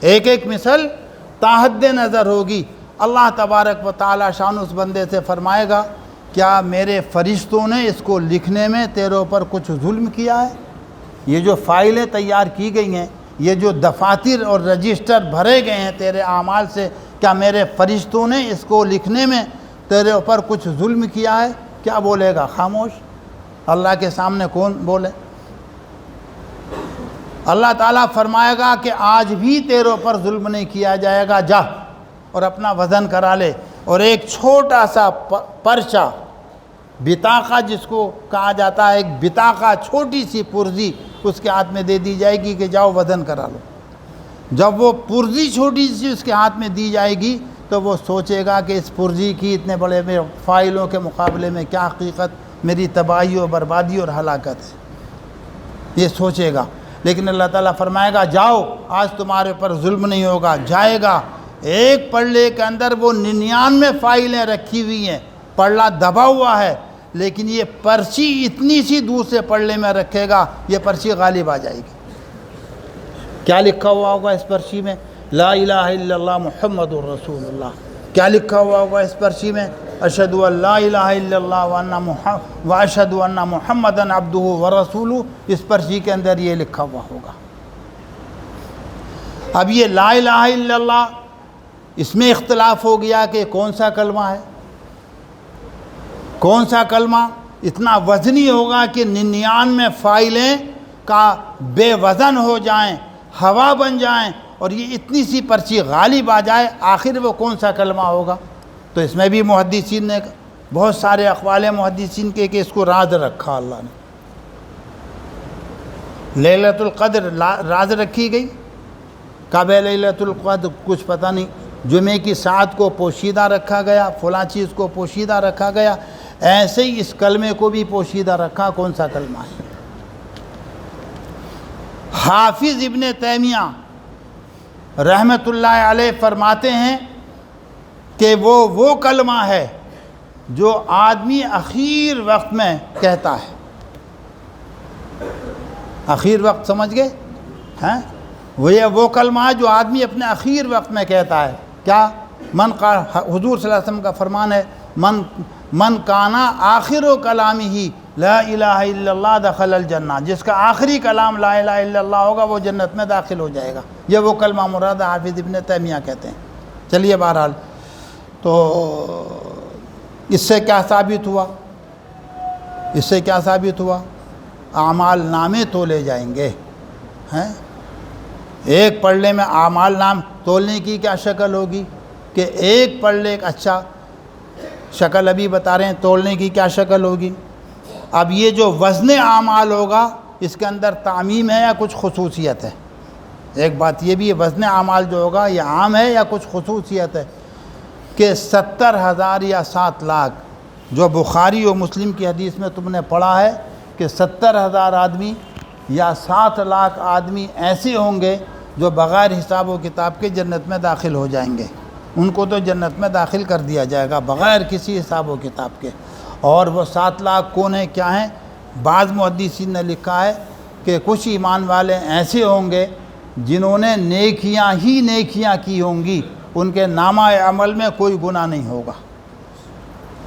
ایک ایک مثل تا حد نظر ہوگی۔ اللہ تبارک و تعالی شان اس بندے سے فرمائے گا کیا میرے فرشتوں نے اس کو لکھنے میں تیرے اوپر کچھ ظلم کیا ہے؟ یہ جو فائلیں تیار کی گئی ہیں، یہ جو دفاتر اور رجسٹر بھرے گئے ہیں تیرے اعمال سے، کیا میرے فرشتوں نے اس کو لکھنے میں تیرے اوپر کچھ ظلم کیا ہے؟ کیا بولے گا؟ خاموش۔ اللہ کے سامنے کون بولے؟ اللہ تعالیٰ فرمائے گا کہ آج بھی تیرے اوپر ظلم نہیں کیا جائے گا، جا اور اپنا وزن کرا لے۔ اور ایک چھوٹا سا پرچہ، بطاقہ جس کو کہا جاتا ہے، ایک بطاقہ، چھوٹی سی پرزی اس کے ہاتھ میں دے دی جائے گی کہ جاؤ وزن کرا لو۔ جب وہ پرزی چھوٹی سی اس کے ہاتھ میں دی جائے گی تو وہ سوچے گا کہ اس پرزی کی اتنے بڑے فائلوں کے مقابلے میں کیا حقیقت میری تباہی و بربادی اور ہلاکت ہے، یہ سوچے گا۔ لیکن اللہ تعالیٰ فرمائے گا جاؤ، آج تمہارے اوپر ظلم نہیں ہوگا۔ جائے گا، ایک پلڑے کے اندر وہ 99 فائلیں رکھی ہوئی ہیں، پلڑا دبا ہوا ہے، لیکن یہ پرچی اتنی سی دوسرے پلڑے میں رکھے گا، یہ پرچی غالب آ جائے گی۔ کیا لکھا ہوا ہوگا اس پرچی میں؟ لا الہ الا اللہ محمد الرسول اللہ۔ کیا لکھا ہوا ہوگا اس پرچی میں؟ اشہد ان لا الہ الا اللہ واشہد ان محمدً عبدہ ورسولہ۔ اس پرچی کے اندر یہ لکھا ہوا ہوگا۔ اب یہ لا الہ الا اللہ، اس میں اختلاف ہو گیا کہ کون سا کلمہ ہے، کون سا کلمہ اتنا وزنی ہوگا کہ 99 فائلیں کا بے وزن ہو جائیں، ہوا بن جائیں، اور یہ اتنی سی پرچی غالب آ جائے، آخر وہ کون سا کلمہ ہوگا؟ تو اس میں بھی محدثین نے بہت سارے اقوال محدثین کے کہ اس کو راز رکھا اللہ نے۔ لیلۃ القدر راز رکھی گئی، کب ہے لیلۃ القدر کچھ پتہ نہیں، جمعے کی ساعت کو پوشیدہ رکھا گیا، فلاں چیز کو پوشیدہ رکھا گیا، ایسے ہی اس کلمے کو بھی پوشیدہ رکھا۔ کون سا کلمہ ہے؟ حافظ ابن تیمیہ رحمۃ اللہ علیہ فرماتے ہیں کہ وہ کلمہ ہے جو آدمی اخیر وقت میں کہتا ہے۔ اخیر وقت سمجھ گئے ہیں؟ وہ کلمہ ہے جو آدمی اپنے اخیر وقت میں کہتا ہے۔ کیا؟ حضور صلی اللہ علیہ وسلم کا فرمان ہے، من کانا آخر و کلامی ہی لا الہ الا اللہ دخل الجنہ، جس کا آخری کلام لا الہ الا اللہ ہوگا وہ جنت میں داخل ہو جائے گا۔ یہ وہ کلمہ مراد حافظ ابن تیمیہ کہتے ہیں۔ چلیے بہرحال، تو اس سے کیا ثابت ہوا؟ اس سے کیا ثابت ہوا؟ اعمال نامے تولے جائیں گے ہیں۔ ایک پلڑے میں اعمال نام تولنے کی کیا شکل ہوگی کہ ایک پلڑے، اچھا شکل ابھی بتا رہے ہیں، تولنے کی کیا شکل ہوگی؟ اب یہ جو وزن اعمال ہوگا اس کے اندر تعمیم ہے یا کچھ خصوصیت ہے؟ ایک بات یہ بھی ہے، وزن اعمال جو ہوگا یہ عام ہے یا کچھ خصوصیت ہے؟ کہ 70,000 یا 7 لاکھ، جو بخاری و مسلم کی حدیث میں تم نے پڑھا ہے کہ 70,000 آدمی یا 7 لاکھ آدمی ایسے ہوں گے جو بغیر حساب و کتاب کے جنت میں داخل ہو جائیں گے۔ ان کو تو جنت میں داخل کر دیا جائے گا بغیر کسی حساب و کتاب کے۔ اور وہ 7 لاکھ کون ہیں، کیا ہیں؟ بعض محدثین نے لکھا ہے کہ کچھ ایمان والے ایسے ہوں گے جنہوں نے نیکیاں ہی نیکیاں کی ہوں گی، ان کے نامہ عمل میں کوئی گناہ نہیں ہوگا۔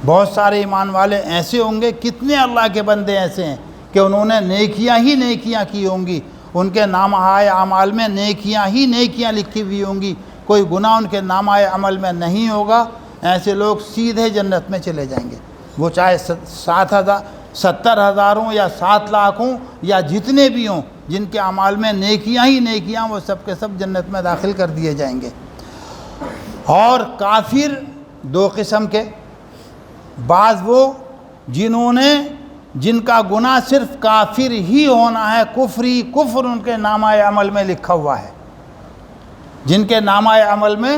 بہت سارے ایمان والے ایسے ہوں گے، کتنے اللہ کے بندے ایسے ہیں کہ انہوں نے نیکیاں ہی نیکیاں کی ہوں گی، ان کے نامہ اعمال میں نیکیاں ہی نیکیاں لکھی ہوئی ہوں گی، کوئی گناہ ان کے نامہ عمل میں نہیں ہوگا۔ ایسے لوگ سیدھے جنت میں چلے جائیں گے، وہ چاہے 70,000 ہوں یا 7 لاکھ ہوں یا جتنے بھی ہوں، جن کے اعمال میں نیکیاں ہی نیکیاں، وہ سب کے سب جنت میں داخل کر دیے جائیں گے۔ اور کافر 2 قسم کے، بعض وہ جن کا گناہ صرف کافر ہی ہونا ہے، کفر ان کے نامہ عمل میں لکھا ہوا ہے، جن کے نامہ عمل میں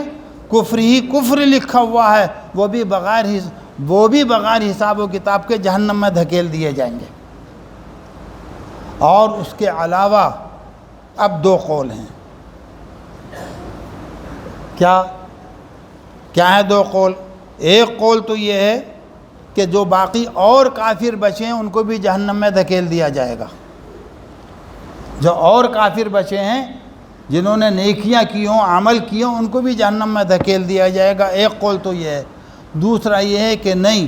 کفر لکھا ہوا ہے، وہ بھی بغیر حساب و کتاب کے جہنم میں دھکیل دیے جائیں گے۔ اور اس کے علاوہ اب 2 قول ہیں۔ کیا ہیں 2 قول؟ ایک قول تو یہ ہے کہ جو باقی اور کافر بچے ہیں ان کو بھی جہنم میں دھکیل دیا جائے گا. جو اور کافر بچے ہیں جنہوں نے نیکیاں کی ہوں، عمل کیے ہوں، ان کو بھی جہنم میں دھکیل دیا جائے گا. ایک قول تو یہ ہے. دوسرا یہ ہے کہ نہیں،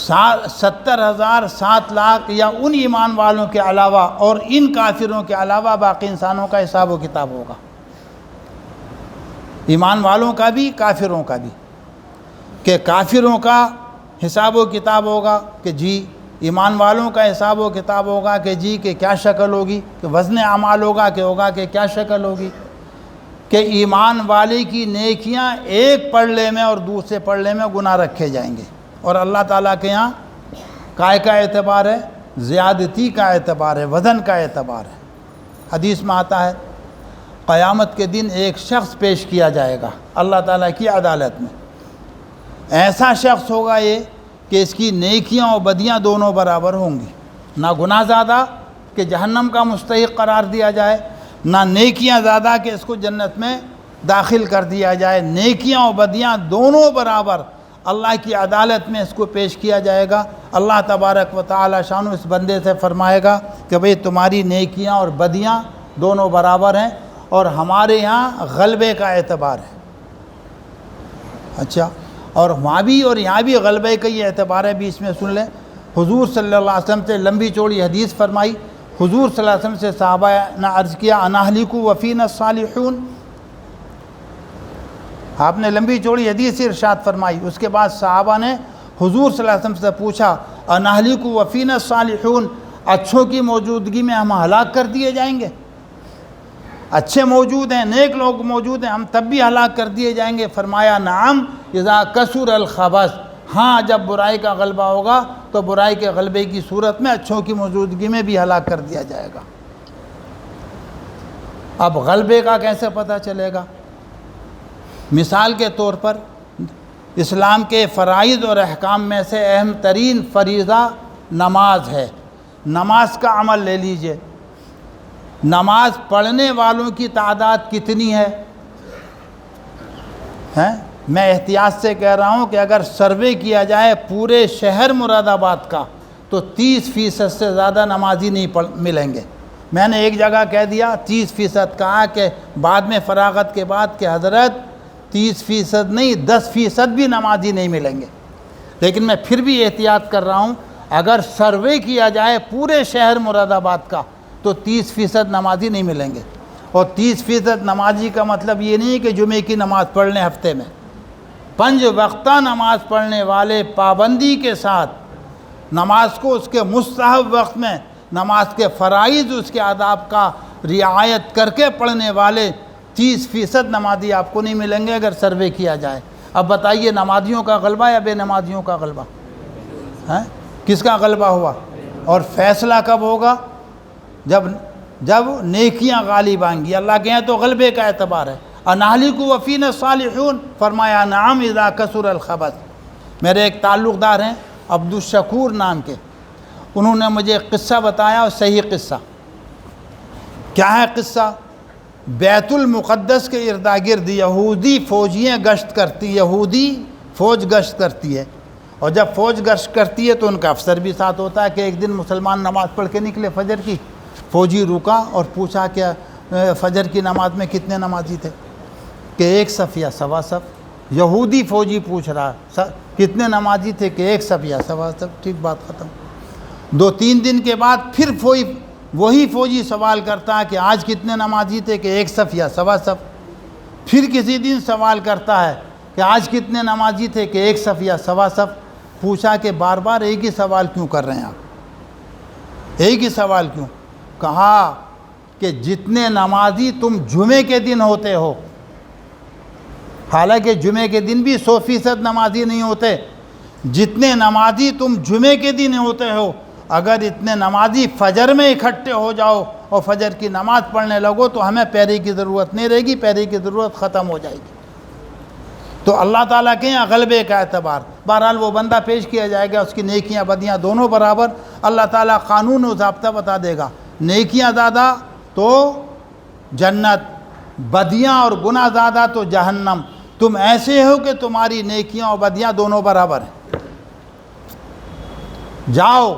70,000 7 لاکھ یا ان ایمان والوں کے علاوہ اور ان کافروں کے علاوہ باقی انسانوں کا حساب و کتاب ہوگا. ایمان والوں کا بھی، کافروں کا بھی. کہ کافروں کا حساب و کتاب ہوگا کہ جی، ایمان والوں کا حساب و کتاب ہوگا کہ جی کہ کیا شکل ہوگی، کہ وزن اعمال ہوگا کہ کیا شکل ہوگی. کہ ایمان والے کی نیکیاں ایک پلڑے میں اور دوسرے پلڑے میں گناہ رکھے جائیں گے. اور اللہ تعالیٰ کے یہاں کائے کا اعتبار ہے؟ زیادتی کا اعتبار ہے، وزن کا اعتبار ہے. حدیث میں آتا ہے قیامت کے دن ایک شخص پیش کیا جائے گا اللہ تعالیٰ کی عدالت میں. ایسا شخص ہوگا یہ کہ اس کی نیکیاں اور بدیاں دونوں برابر ہوں گی. نہ گناہ زیادہ کہ جہنم کا مستحق قرار دیا جائے، نہ نیکیاں زیادہ کہ اس کو جنت میں داخل کر دیا جائے. نیکیاں اور بدیاں دونوں برابر اللہ کی عدالت میں اس کو پیش کیا جائے گا. اللہ تبارک و تعالی شانو اس بندے سے فرمائے گا کہ بھئی تمہاری نیکیاں اور بدیاں دونوں برابر ہیں اور ہمارے یہاں غلبے کا اعتبار ہے. اچھا، اور وہاں بھی اور یہاں بھی غلبے کا یہ اعتبار ہے. بھی اس میں سن لیں، حضور صلی اللہ علیہ وسلم سے لمبی چوڑی حدیث فرمائی. حضور صلی اللہ علیہ وسلم سے صحابہ نے عرض کیا انہلک وفینا الصالحون. آپ نے لمبی چوڑی حدیث ارشاد فرمائی. اس کے بعد صحابہ نے حضور صلی اللہ علیہ وسلم سے پوچھا انہلک وفینا الصالحون، اچھوں کی موجودگی میں ہم ہلاک کر دیے جائیں گے؟ اچھے موجود ہیں، نیک لوگ موجود ہیں، ہم تب بھی ہلاک کر دیے جائیں گے؟ فرمایا نعم اذا کثر الخبث، ہاں جب برائی کا غلبہ ہوگا تو برائی کے غلبے کی صورت میں اچھوں کی موجودگی میں بھی ہلاک کر دیا جائے گا. اب غلبے کا کیسے پتہ چلے گا؟ مثال کے طور پر اسلام کے فرائض اور احکام میں سے اہم ترین فریضہ نماز ہے. نماز کا عمل لے لیجئے. نماز پڑھنے والوں کی تعداد کتنی ہے؟ میں احتیاط سے کہہ رہا ہوں کہ اگر سروے کیا جائے پورے شہر مراد آباد کا تو 30% سے زیادہ نمازی نہیں ملیں گے. میں نے ایک جگہ کہہ دیا 30%، کہا کہ بعد میں فراغت کے بعد کہ حضرت 30% نہیں 10% بھی نمازی نہیں ملیں گے. لیکن میں پھر بھی احتیاط کر رہا ہوں، اگر سروے کیا جائے پورے شہر مراد آباد کا تو 30% نمازی نہیں ملیں گے. اور 30% نمازی کا مطلب یہ نہیں کہ جمعے کی نماز پڑھ لیں ہفتے میں. 5 وقتہ نماز پڑھنے والے پابندی کے ساتھ نماز کو اس کے مستحب وقت میں، نماز کے فرائض اس کے آداب کا رعایت کر کے پڑھنے والے 30% نمازی آپ کو نہیں ملیں گے اگر سروے کیا جائے. اب بتائیے نمازیوں کا غلبہ یا بے نمازیوں کا غلبہ؟ کس کا غلبہ ہوا؟ اور فیصلہ کب ہوگا؟ جب نیکیاں غالب آئیں گی. اللہ کے ہیں تو غلبے کا اعتبار ہے. انہلک وفینا الصالحون، فرمایا نعم اذا کثر الخبث. میرے ایک تعلق دار ہیں عبدالشکور نام کے، انہوں نے مجھے ایک قصہ بتایا اور صحیح قصہ. کیا ہے قصہ؟ بیت المقدس کے ارد گرد یہودی فوجیاں گشت کرتی، یہودی فوج گشت کرتی ہے. اور جب فوج گشت کرتی ہے تو ان کا افسر بھی ساتھ ہوتا ہے. کہ ایک دن مسلمان نماز پڑھ کے نکلے فجر کی، فوجی رکا اور پوچھا کہ فجر کی نماز میں کتنے نمازی تھے؟ کہ 1 صف یا سوا صف. یہودی فوجی پوچھ رہا کتنے نمازی تھے؟ کہ 1 صف یا سوا صف. ٹھیک، بات ختم. 2-3 دن کے بعد پھر وہی فوجی سوال کرتا ہے کہ آج کتنے نمازی تھے؟ کہ 1 صف یا سوا صف. پھر کسی دن سوال کرتا ہے کہ آج کتنے نمازی تھے؟ کہ 1 صف یا سوا صف. پوچھا کہ بار بار ایک ہی سوال کیوں کر رہے ہیں آپ؟ ایک ہی سوال کیوں؟ کہا کہ جتنے نمازی تم جمعے کے دن ہوتے ہو، حالانکہ جمعے کے دن بھی 100% نمازی نہیں ہوتے، جتنے نمازی تم جمعے کے دن ہوتے ہو، اگر اتنے نمازی فجر میں اکٹھے ہو جاؤ اور فجر کی نماز پڑھنے لگو تو ہمیں پیری کی ضرورت نہیں رہے گی، پیری کی ضرورت ختم ہو جائے گی. تو اللہ تعالیٰ کے یہاں غلبے کا اعتبار. بہرحال وہ بندہ پیش کیا جائے گا، اس کی نیکیاں بدیاں دونوں برابر. اللہ تعالیٰ قانون و ضابطہ بتا دے گا. نیکیاں زیادہ تو جنت، بدیاں اور گناہ زیادہ تو جہنم. تم ایسے ہو کہ تمہاری نیکیاں اور بدیاں دونوں برابر ہیں. جاؤ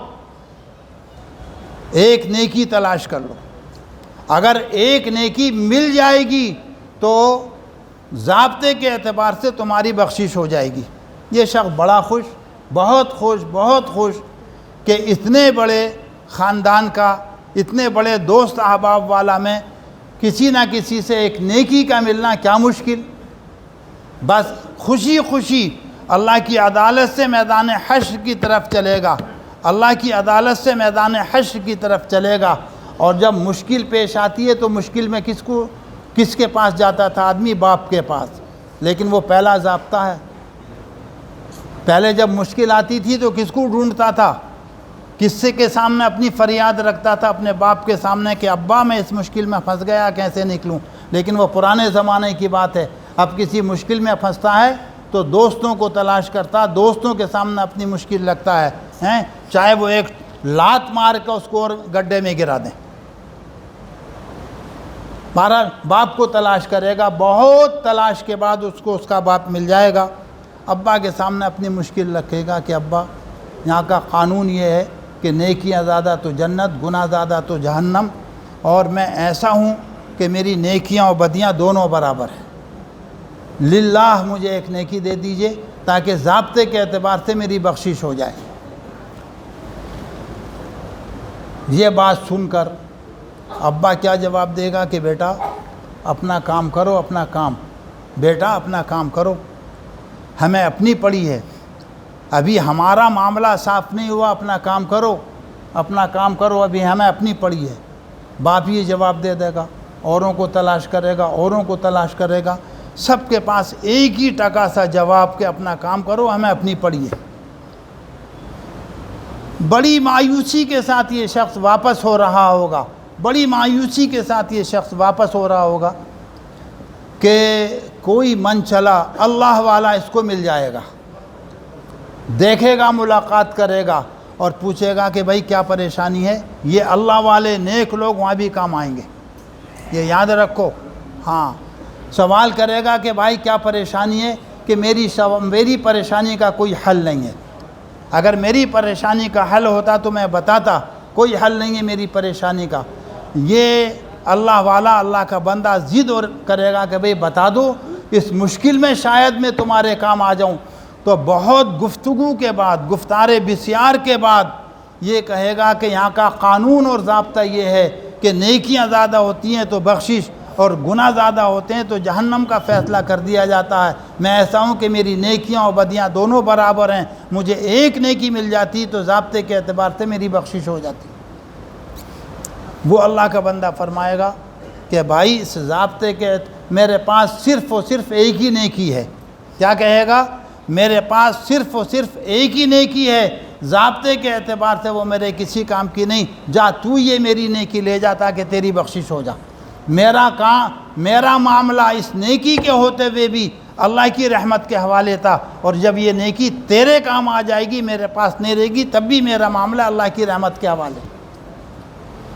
ایک نیکی تلاش کر لو، اگر ایک نیکی مل جائے گی تو ضابطے کے اعتبار سے تمہاری بخشش ہو جائے گی۔ یہ شخص بڑا خوش، بہت خوش کہ اتنے بڑے خاندان کا، اتنے بڑے دوست احباب والا میں کسی نہ کسی سے ایک نیکی کا ملنا کیا مشکل، بس خوشی اللہ کی عدالت سے میدان حشر کی طرف چلے گا، اللہ کی عدالت سے میدان حشر کی طرف چلے گا۔ اور جب مشکل پیش آتی ہے تو مشکل میں کس کے پاس جاتا تھا آدمی؟ باپ کے پاس، لیکن وہ پہلا ضابطہ ہے۔ پہلے جب مشکل آتی تھی تو کس کو ڈھونڈتا تھا؟ کس کے سامنے اپنی فریاد رکھتا تھا؟ اپنے باپ کے سامنے کہ ابا میں اس مشکل میں پھنس گیا، کیسے نکلوں؟ لیکن وہ پرانے زمانے کی بات ہے۔ اب کسی مشکل میں پھنستا ہے تو دوستوں کو تلاش کرتا، دوستوں کے سامنے اپنی مشکل رکھتا ہے، چاہے وہ ایک لات مار کے اس کو اور گڈھے میں گرا دیں، بہرحال باپ کو تلاش کرے گا، بہت تلاش کے بعد اس کو اس کا باپ مل جائے گا۔ ابا کے سامنے اپنی مشکل رکھے گا کہ ابا یہاں کا قانون یہ ہے کہ نیکیاں زیادہ تو جنت، گناہ زیادہ تو جہنم، اور میں ایسا ہوں کہ میری نیکیاں اور بدیاں دونوں برابر ہیں، للہ مجھے ایک نیکی دے دیجئے تاکہ ضابطے کے اعتبار سے میری بخشش ہو جائے۔ یہ بات سن کر ابا کیا جواب دے گا کہ بیٹا اپنا کام کرو، اپنا کام، بیٹا اپنا کام کرو، ہمیں اپنی پڑی ہے، ابھی ہمارا معاملہ صاف نہیں ہوا، اپنا کام کرو، اپنا کام کرو، ابھی ہمیں اپنی پڑی ہے۔ باپ یہ جواب دے دے گا، اوروں کو تلاش کرے گا، اوروں کو تلاش کرے گا، سب کے پاس ایک ہی ٹکا سا جواب کہ اپنا کام کرو، ہمیں اپنی پڑی ہے۔ بڑی مایوسی کے ساتھ یہ شخص واپس ہو رہا ہوگا، بڑی مایوسی کے ساتھ یہ شخص واپس ہو رہا ہوگا کہ کوئی من چلا اللہ والا اس کو مل جائے گا، دیکھے گا، ملاقات کرے گا اور پوچھے گا کہ بھائی کیا پریشانی ہے؟ یہ اللہ والے نیک لوگ وہاں بھی کام آئیں گے، یہ یاد رکھو۔ ہاں، سوال کرے گا کہ بھائی کیا پریشانی ہے؟ کہ میری پریشانی کا کوئی حل نہیں ہے، اگر میری پریشانی کا حل ہوتا تو میں بتاتا، کوئی حل نہیں ہے میری پریشانی کا۔ یہ اللہ والا، اللہ کا بندہ ضد اور کرے گا کہ بھئی بتا دو، اس مشکل میں شاید میں تمہارے کام آ جاؤں، تو بہت گفتگو کے بعد، گفتار بسیار کے بعد یہ کہے گا کہ یہاں کا قانون اور ضابطہ یہ ہے کہ نیکیاں زیادہ ہوتی ہیں تو بخشش، اور گناہ زیادہ ہوتے ہیں تو جہنم کا فیصلہ کر دیا جاتا ہے۔ میں ایسا ہوں کہ میری نیکیاں اور بدیاں دونوں برابر ہیں، مجھے ایک نیکی مل جاتی تو ضابطے کے اعتبار سے میری بخشش ہو جاتی۔ وہ اللہ کا بندہ فرمائے گا کہ بھائی اس ضابطے کے میرے پاس صرف اور صرف ایک ہی نیکی ہے۔ کیا کہے گا؟ میرے پاس صرف اور صرف ایک ہی نیکی ہے، ضابطے کے اعتبار سے وہ میرے کسی کام کی نہیں، جا تو یہ میری نیکی لے جا تاکہ تیری بخشش ہو جا۔ میرا معاملہ اس نیکی کے ہوتے ہوئے بھی اللہ کی رحمت کے حوالے تھا، اور جب یہ نیکی تیرے کام آ جائے گی، میرے پاس نہیں رہے گی، تب بھی میرا معاملہ اللہ کی رحمت کے حوالے۔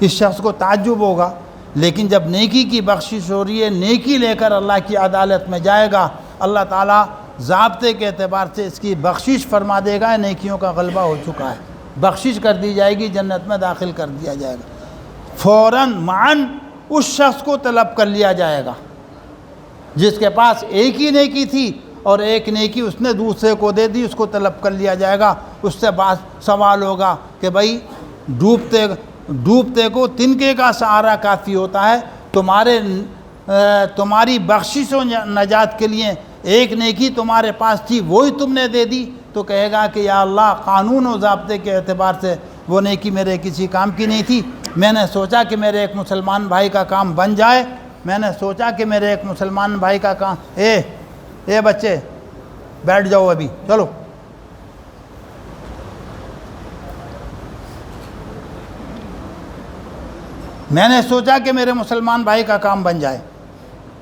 اس شخص کو تعجب ہوگا، لیکن جب نیکی کی بخشش ہو رہی ہے، نیکی لے کر اللہ کی عدالت میں جائے گا، اللہ تعالیٰ ضابطے کے اعتبار سے اس کی بخشش فرما دے گا، نیکیوں کا غلبہ ہو چکا ہے، بخشش کر دی جائے گی، جنت میں داخل کر دیا جائے گا۔ فوراً معاً اس شخص کو طلب کر لیا جائے گا جس کے پاس ایک ہی نیکی تھی اور ایک نیکی اس نے دوسرے کو دے دی، اس کو طلب کر لیا جائے گا۔ اس سے سوال ہوگا کہ بھائی ڈوبتے کو تنکے کا سہارا کافی ہوتا ہے، تمہاری بخشش و نجات کے لیے ایک نیکی تمہارے پاس تھی، وہی تم نے دے دی، تو کہے گا کہ یا اللہ قانون و ضابطے کے اعتبار سے وہ نیکی میرے کسی کام کی نہیں تھی، میں نے سوچا کہ میرے ایک مسلمان بھائی کا کام بن جائے، میں نے سوچا کہ میرے ایک مسلمان بھائی کا کام، اے بچے بیٹھ جاؤ ابھی، چلو میں نے سوچا کہ میرے مسلمان بھائی کا کام بن جائے،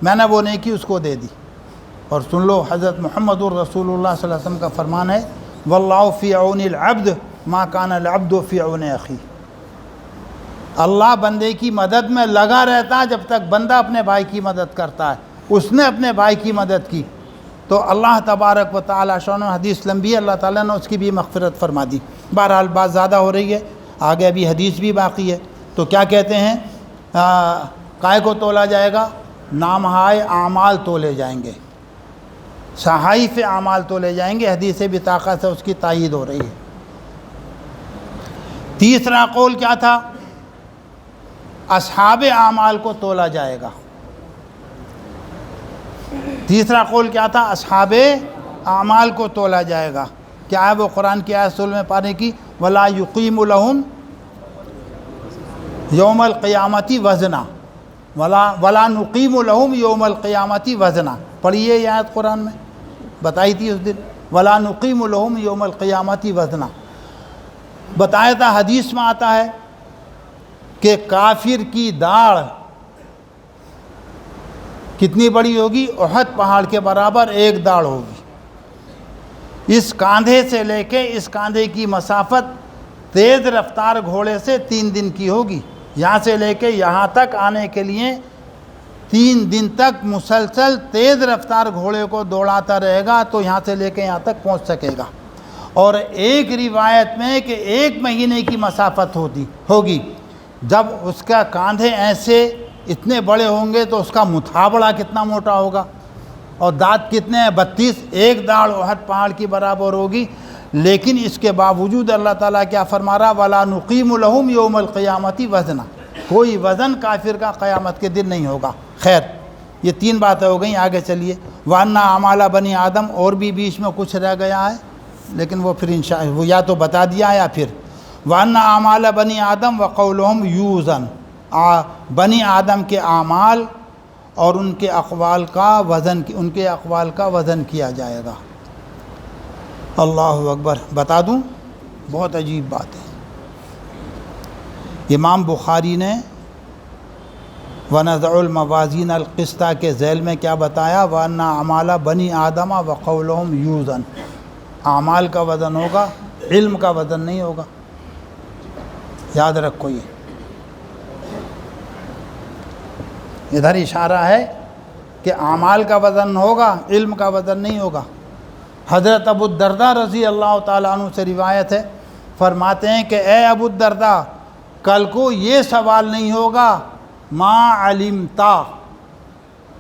میں نے وہ نیکی اس کو دے دی۔ اور سن لو، حضرت محمد الرسول اللہ صلی اللہ علیہ وسلم کا فرمان ہے، واللہ فی عون العبد ما کان العبد فی عون اخی۔ اللہ بندے کی مدد میں لگا رہتا ہے جب تک بندہ اپنے بھائی کی مدد کرتا ہے۔ اس نے اپنے بھائی کی مدد کی تو اللہ تبارک و تعالی شان، حدیث لمبی ہے، اللہ تعالیٰ نے اس کی بھی مغفرت فرما دی۔ بہرحال بات زیادہ ہو رہی ہے، آگے ابھی حدیث بھی باقی ہے۔ تو کیا کہتے ہیں، کائے کو تولا جائے گا؟ نامہائے اعمال تولے جائیں گے، صحائف اعمال تولے جائیں گے۔ حدیث بطاقہ سے اس کی تائید ہو رہی ہے۔ تیسرا قول کیا تھا؟ اصحاب اعمال کو تولا جائے گا۔ تیسرا قول کیا تھا؟ اصحاب اعمال کو تولا جائے گا۔ کیا ہے وہ؟ قرآن کی آیت سورہ میں پانے کی، وَلَا يُقِيمُ لَهُمْ يَوْمَ الْقِيَامَةِ وَزْنًا، وَلَا نُقِيمُ لَهُمْ يَوْمَ الْقِيَامَةِ وَزْنًا۔ پڑھیے یہ آیت قرآن میں بتائی تھی اس دن، وَلَا نُقِيمُ لَهُمْ يَوْمَ الْقِيَامَةِ وَزْنًا۔ بتایا تھا، حدیث میں آتا ہے کہ کافر کی داڑھ کتنی بڑی ہوگی؟ احد پہاڑ کے برابر ایک داڑھ ہوگی۔ اس کاندھے سے لے کے اس کاندھے کی مسافت تیز رفتار گھوڑے سے 3 دن کی ہوگی۔ یہاں سے لے کے یہاں تک آنے کے لیے 3 دن تک مسلسل تیز رفتار گھوڑے کو دوڑاتا رہے گا تو یہاں سے لے کے یہاں تک پہنچ سکے گا۔ اور ایک روایت میں کہ 1 مہینے کی مسافت ہوگی۔ جب اس کا کاندھے ایسے اتنے بڑے ہوں گے تو اس کا متھابڑا کتنا موٹا ہوگا، اور دانت کتنے ہیں؟ 32۔ ایک داڑھ احد پہاڑ کی برابر ہوگی۔ لیکن اس کے باوجود اللہ تعالیٰ کیا فرما رہا؟ وَلَا نُقِيمُ لَهُمْ يَوْمَ الْقِيَامَةِ وَزْنًا۔ کوئی وزن کافر کا قیامت کے دن نہیں ہوگا۔ خیر، یہ 3 باتیں ہو گئیں، آگے چلیے۔ وَأَنَّ أَعْمَالَ بَنِي آدم، اور بھی بیچ میں کچھ رہ گیا ہے لیکن وہ پھر وہ یا تو بتا دیا یا پھر وَأَنَّ أَعْمَالَ بَنِي آدم وَقَوْلُهُمْ يُوزَنُ، بنی آدم کے اعمال اور ان کے اقوال کا وزن کیا جائے گا۔ اللہ اکبر۔ بتا دوں، بہت عجیب بات ہے۔ امام بخاری نے وَنَضَعُ الْمَوَازِينَ الْقِسْطَ کے ذیل میں کیا بتایا؟ وَأَنَّ أَعْمَالَ بَنِي آدَمَ وَقَوْلُهُمْ يُوزَنُ۔ اعمال کا وزن ہوگا، علم کا وزن نہیں ہوگا۔ یاد رکھو، یہ ادھر اشارہ ہے کہ اعمال کا وزن ہوگا، علم کا وزن نہیں ہوگا۔ حضرت ابو الدرداء رضی اللہ تعالیٰ عنہ سے روایت ہے، فرماتے ہیں کہ اے ابو الدرداء، کل کو یہ سوال نہیں ہوگا ما علمتا،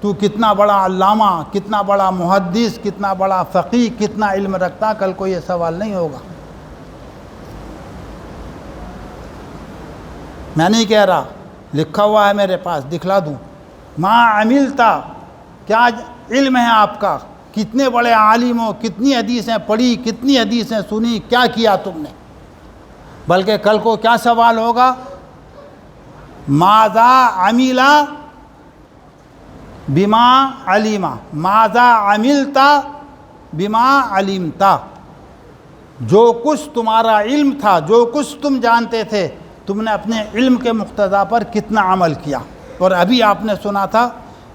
تو کتنا بڑا علامہ، کتنا بڑا محدث، کتنا بڑا فقیہ، کتنا علم رکھتا، کل کو یہ سوال نہیں ہوگا۔ میں نہیں کہہ رہا، لکھا ہوا ہے میرے پاس، دکھلا دوں۔ ما عملتا، کیا علم ہے آپ کا، کتنے بڑے عالم ہو، کتنی حدیثیں پڑھی، کتنی حدیثیں سنی، کیا کیا تم نے؟ بلکہ کل کو کیا سوال ہوگا؟ ماذا عملا بما علما، ماذا عملتا بما علمتا، جو کچھ تمہارا علم تھا، جو کچھ تم جانتے تھے، تم نے اپنے علم کے مقتضا پر کتنا عمل کیا۔ اور ابھی آپ نے سنا تھا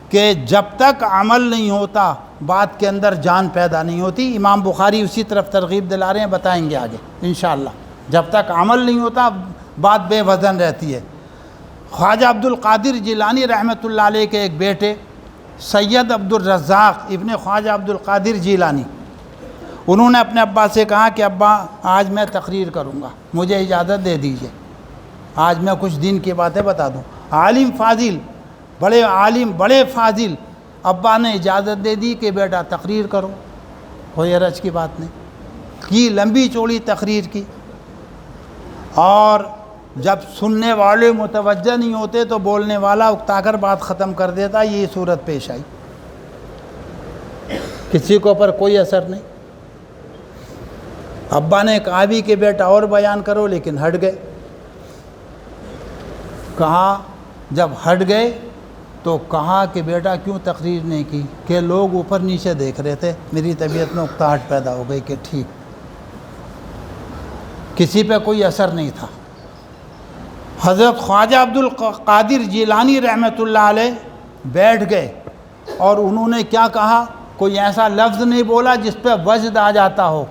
کہ جب تک عمل نہیں ہوتا بات کے اندر جان پیدا نہیں ہوتی۔ امام بخاری اسی طرف ترغیب دلا رہے ہیں، بتائیں گے آگے انشاءاللہ۔ جب تک عمل نہیں ہوتا بات بے وزن رہتی ہے۔ خواجہ عبد القادر جیلانی رحمۃ اللہ علیہ کے ایک بیٹے سید عبد الرزاق ابن خواجہ عبد القادر جیلانی، انہوں نے اپنے ابا سے کہا کہ ابا آج میں تقریر کروں گا، مجھے اجازت دے دیجئے، آج میں کچھ دین کی باتیں بتا دوں۔ عالم فاضل، بڑے عالم، بڑے فاضل، ابا نے اجازت دے دی کہ بیٹا تقریر کرو، کوئی حرج کی بات نہیں کی، لمبی چوڑی تقریر کی۔ اور جب سننے والے متوجہ نہیں ہوتے تو بولنے والا اکتا کر بات ختم کر دیتا، یہ صورت پیش آئی، کسی کو پر کوئی اثر نہیں۔ ابا نے کہا بھی کہ بیٹا اور بیان کرو، لیکن ہٹ گئے۔ کہا، جب ہٹ گئے تو کہا کہ بیٹا کیوں تقریر نہیں کی؟ کہ لوگ اوپر نیچے دیکھ رہے تھے، میری طبیعت میں اکتاہٹ پیدا ہو گئی کہ ٹھیک، کسی پہ کوئی اثر نہیں تھا۔ حضرت خواجہ عبد القادر جیلانی رحمۃ اللہ علیہ بیٹھ گئے اور انہوں نے کیا کہا؟ کوئی ایسا لفظ نہیں بولا جس پہ وجد آ جاتا ہو،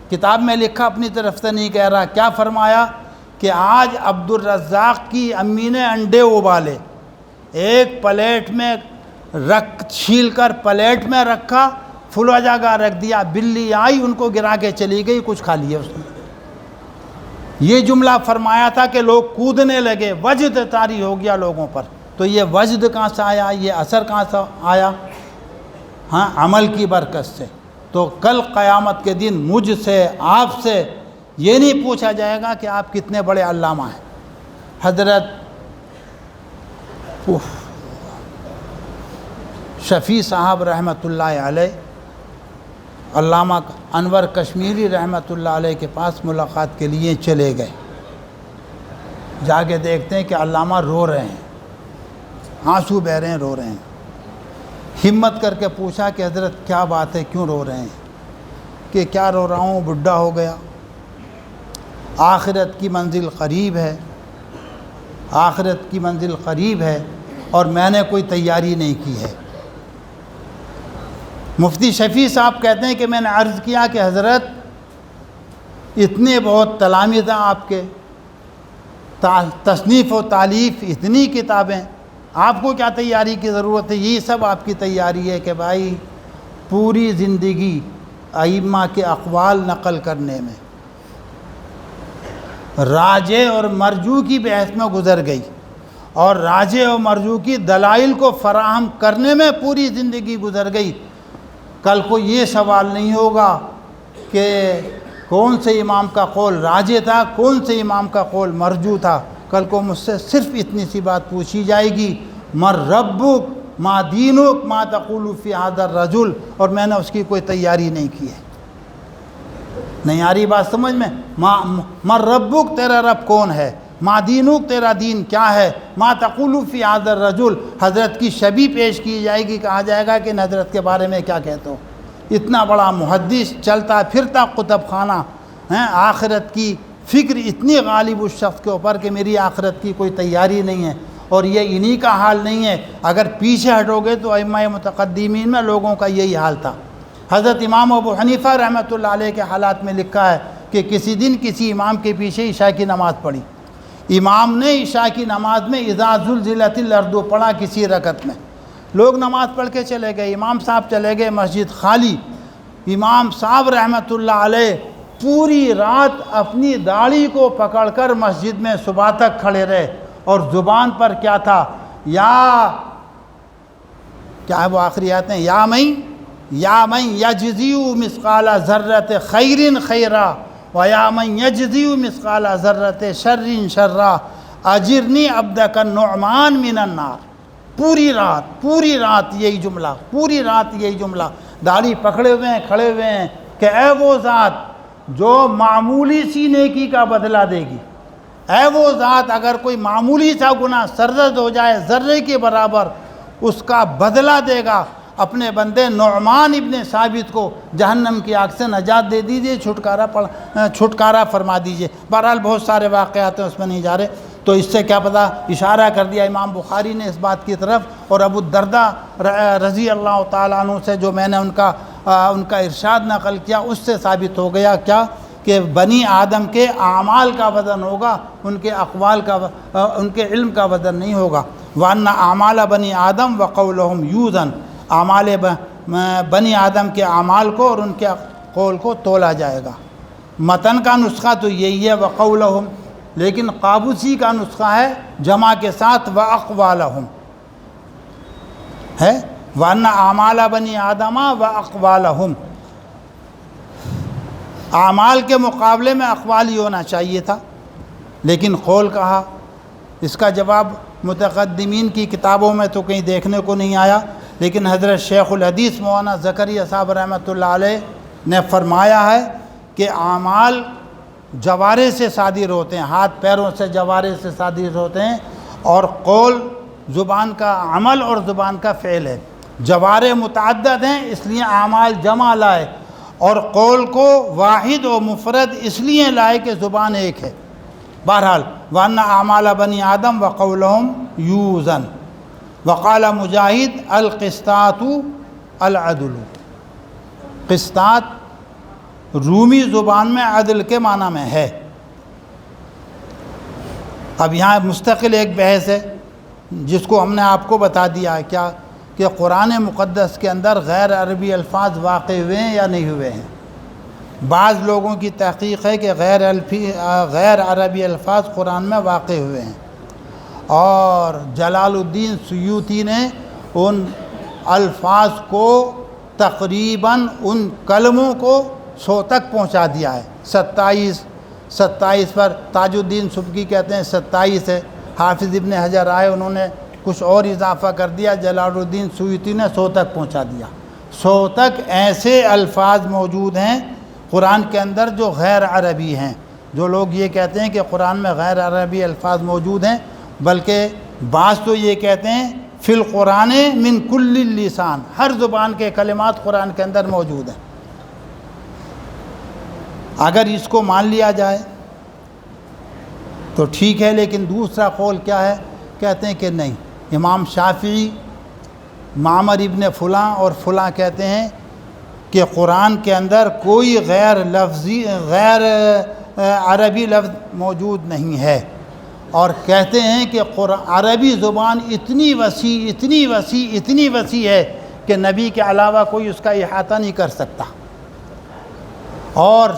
کتاب میں لکھا، اپنی طرف سے نہیں کہہ رہا۔ کیا فرمایا کہ آج عبد الرزاق کی امی نے انڈے ابالے، ایک پلیٹ میں چھیل کر پلیٹ میں رکھا، فلو جگہ رکھ دیا، بلی آئی ان کو گرا کے چلی گئی، کچھ کھا لیا اس نے۔ یہ جملہ فرمایا تھا کہ لوگ کودنے لگے، وجد طاری ہو گیا لوگوں پر. تو یہ وجد کہاں سے آیا، یہ اثر کہاں سے آیا؟ ہاں، عمل کی برکت سے. تو کل قیامت کے دن مجھ سے، آپ سے یہ نہیں پوچھا جائے گا کہ آپ کتنے بڑے علامہ ہیں. حضرت شفیع صاحب رحمۃ اللہ علیہ، علامہ انور کشمیری رحمۃ اللہ علیہ کے پاس ملاقات کے لیے چلے گئے. جا کے دیکھتے ہیں کہ علامہ رو رہے ہیں، آنسو بہہ رہے ہیں، رو رہے ہیں. ہمت کر کے پوچھا کہ حضرت کیا بات ہے، کیوں رو رہے ہیں؟ کہ کیا رو رہا ہوں، بڈھا ہو گیا، آخرت کی منزل قریب ہے، آخرت کی منزل قریب ہے اور میں نے کوئی تیاری نہیں کی ہے. مفتی شفیع صاحب کہتے ہیں کہ میں نے عرض کیا کہ حضرت اتنے بہت تلامذہ آپ کے، تصنیف و تالیف، اتنی کتابیں، آپ کو کیا تیاری کی ضرورت ہے؟ یہی سب آپ کی تیاری ہے کہ بھائی پوری زندگی ائمہ کے اقوال نقل کرنے میں، راجع اور مرجوع کی بحث میں گزر گئی، اور راجع اور مرجوع کی دلائل کو فراہم کرنے میں پوری زندگی گزر گئی. کل کو یہ سوال نہیں ہوگا کہ کون سے امام کا قول راجع تھا، کون سے امام کا قول مرجوع تھا. کل کو مجھ سے صرف اتنی سی بات پوچھی جائے گی، من ربک، ما دینک، ما تقول فی ھذا الرجل، اور میں نے اس کی کوئی تیاری نہیں کی ہے. نہیں آ رہی بات سمجھ میں؟ من ربک، تیرا رب کون ہے، ما دینک، تیرا دین کیا ہے، ما تقول فی ھذا الرجل، حضرت کی شبیہ پیش کی جائے گی، کہا جائے گا کہ حضرت کے بارے میں کیا کہتے ہو. اتنا بڑا محدث، چلتا پھرتا کتب خانہ ہیں، آخرت کی فکر اتنی غالب اس شخص کے اوپر کہ میری آخرت کی کوئی تیاری نہیں ہے. اور یہ انہی کا حال نہیں ہے، اگر پیچھے ہٹو گے تو ائمہ متقدمین میں لوگوں کا یہی حال تھا. حضرت امام ابو حنیفہ رحمۃ اللہ علیہ کے حالات میں لکھا ہے کہ کسی دن کسی امام کے پیچھے عشاء کی نماز پڑھی. امام نے عشاء کی نماز میں اذا زلزلت الارض پڑھا کسی رکعت میں. لوگ نماز پڑھ کے چلے گئے، امام صاحب چلے گئے، مسجد خالی. امام صاحب رحمۃ اللہ علیہ پوری رات اپنی داڑھی کو پکڑ کر مسجد میں صبح تک کھڑے رہے، اور زبان پر کیا تھا، کیا ہے وہ آخری آیتیں، یا من یجزی مثقال ذرۃ خیر خیرا و یا من یجزی مثقال ذرۃ شر شرا اجرنی عبدک النعمان من النار. پوری رات یہی جملہ، پوری رات یہی جملہ، داڑھی پکڑے ہوئے ہیں، کھڑے ہوئے ہیں کہ اے وہ ذات جو معمولی سی نیکی کا بدلہ دے گی، اے وہ ذات اگر کوئی معمولی سا گناہ سرزد ہو جائے ذرے کے برابر، اس کا بدلہ دے گا. اپنے بندے نعمان ابن ثابت کو جہنم کی آگ سے نجات دے دیجئے، چھٹکارا فرما دیجئے. بہرحال بہت سارے واقعات ہیں، اس میں نہیں جا رہے. تو اس سے کیا پتہ، اشارہ کر دیا امام بخاری نے اس بات کی طرف. اور ابو الدرداء رضی اللہ تعالیٰ عنہ سے جو میں نے ان کا ارشاد نقل کیا، اس سے ثابت ہو گیا کیا کہ بنی آدم کے اعمال کا وزن ہوگا، ان کے اقوال کا، ان کے علم کا وزن نہیں ہوگا. وَأَنَّ أَعْمَالَ بنی آدم وَقَوْلُهُمْ يُوزَنْ، اعمال بنی آدم کے اعمال کو اور ان کے قول کو تولا جائے گا. متن کا نسخہ تو یہی ہے وَقَوْلُهُمْ، لیکن قابوسی کا نسخہ ہے جمع کے ساتھ وَأَقْوَالَهُمْ ہے، وَأَنَّ أَعْمَالَ بنی آدم وَأَقْوَالَهُمْ. اعمال کے مقابلے میں اقوال ہی ہونا چاہیے تھا، لیکن قول کہا. اس کا جواب متقدمین کی کتابوں میں تو کہیں دیکھنے کو نہیں آیا، لیکن حضرت شیخ الحدیث مولانا زکریا صاحب رحمۃ اللہ علیہ نے فرمایا ہے کہ اعمال جوارے سے صادر ہوتے ہیں، ہاتھ پیروں سے جوارے سے صادر ہوتے ہیں، اور قول زبان کا عمل اور زبان کا فعل ہے. جوارے متعدد ہیں اس لیے اعمال جمع لائے، اور قول کو واحد و مفرد اس لیے لائے کہ زبان ایک ہے. بہرحال وَأَنَّ أَعْمَالَ بنی آدم وَقَوْلُهُمْ يُوزَنْ. وقال مجاہد القسطاط العدل، قسطاط رومی زبان میں عدل کے معنی میں ہے. اب یہاں مستقل ایک بحث ہے جس کو ہم نے آپ کو بتا دیا ہے کیا کہ قرآن مقدس کے اندر غیر عربی الفاظ واقع ہوئے ہیں یا نہیں ہوئے ہیں. بعض لوگوں کی تحقیق ہے کہ غیر عربی الفاظ قرآن میں واقع ہوئے ہیں، اور جلال الدین سیوطی نے ان الفاظ کو تقریباً ان کلموں کو 100 تک پہنچا دیا ہے۔ 27 پر تاج الدین سبکی کہتے ہیں 27 ہے، حافظ ابن حجر آئے انہوں نے کچھ اور اضافہ کر دیا، جلال الدین سیوطی نے 100 تک پہنچا دیا۔ 100 تک ایسے الفاظ موجود ہیں قرآن کے اندر جو غیر عربی ہیں۔ جو لوگ یہ کہتے ہیں کہ قرآن میں غیر عربی الفاظ موجود ہیں، بلکہ بعض تو یہ کہتے ہیں فی القرآن من کل اللسان، ہر زبان کے کلمات قرآن کے اندر موجود ہیں۔ اگر اس کو مان لیا جائے تو ٹھیک ہے، لیکن دوسرا قول کیا ہے؟ کہتے ہیں کہ نہیں، امام شافعی، معمر ابن فلاں اور فلاں کہتے ہیں کہ قرآن کے اندر کوئی غیر عربی لفظ موجود نہیں ہے، اور کہتے ہیں کہ عربی زبان اتنی وسیع ہے کہ نبی کے علاوہ کوئی اس کا احاطہ نہیں کر سکتا۔ اور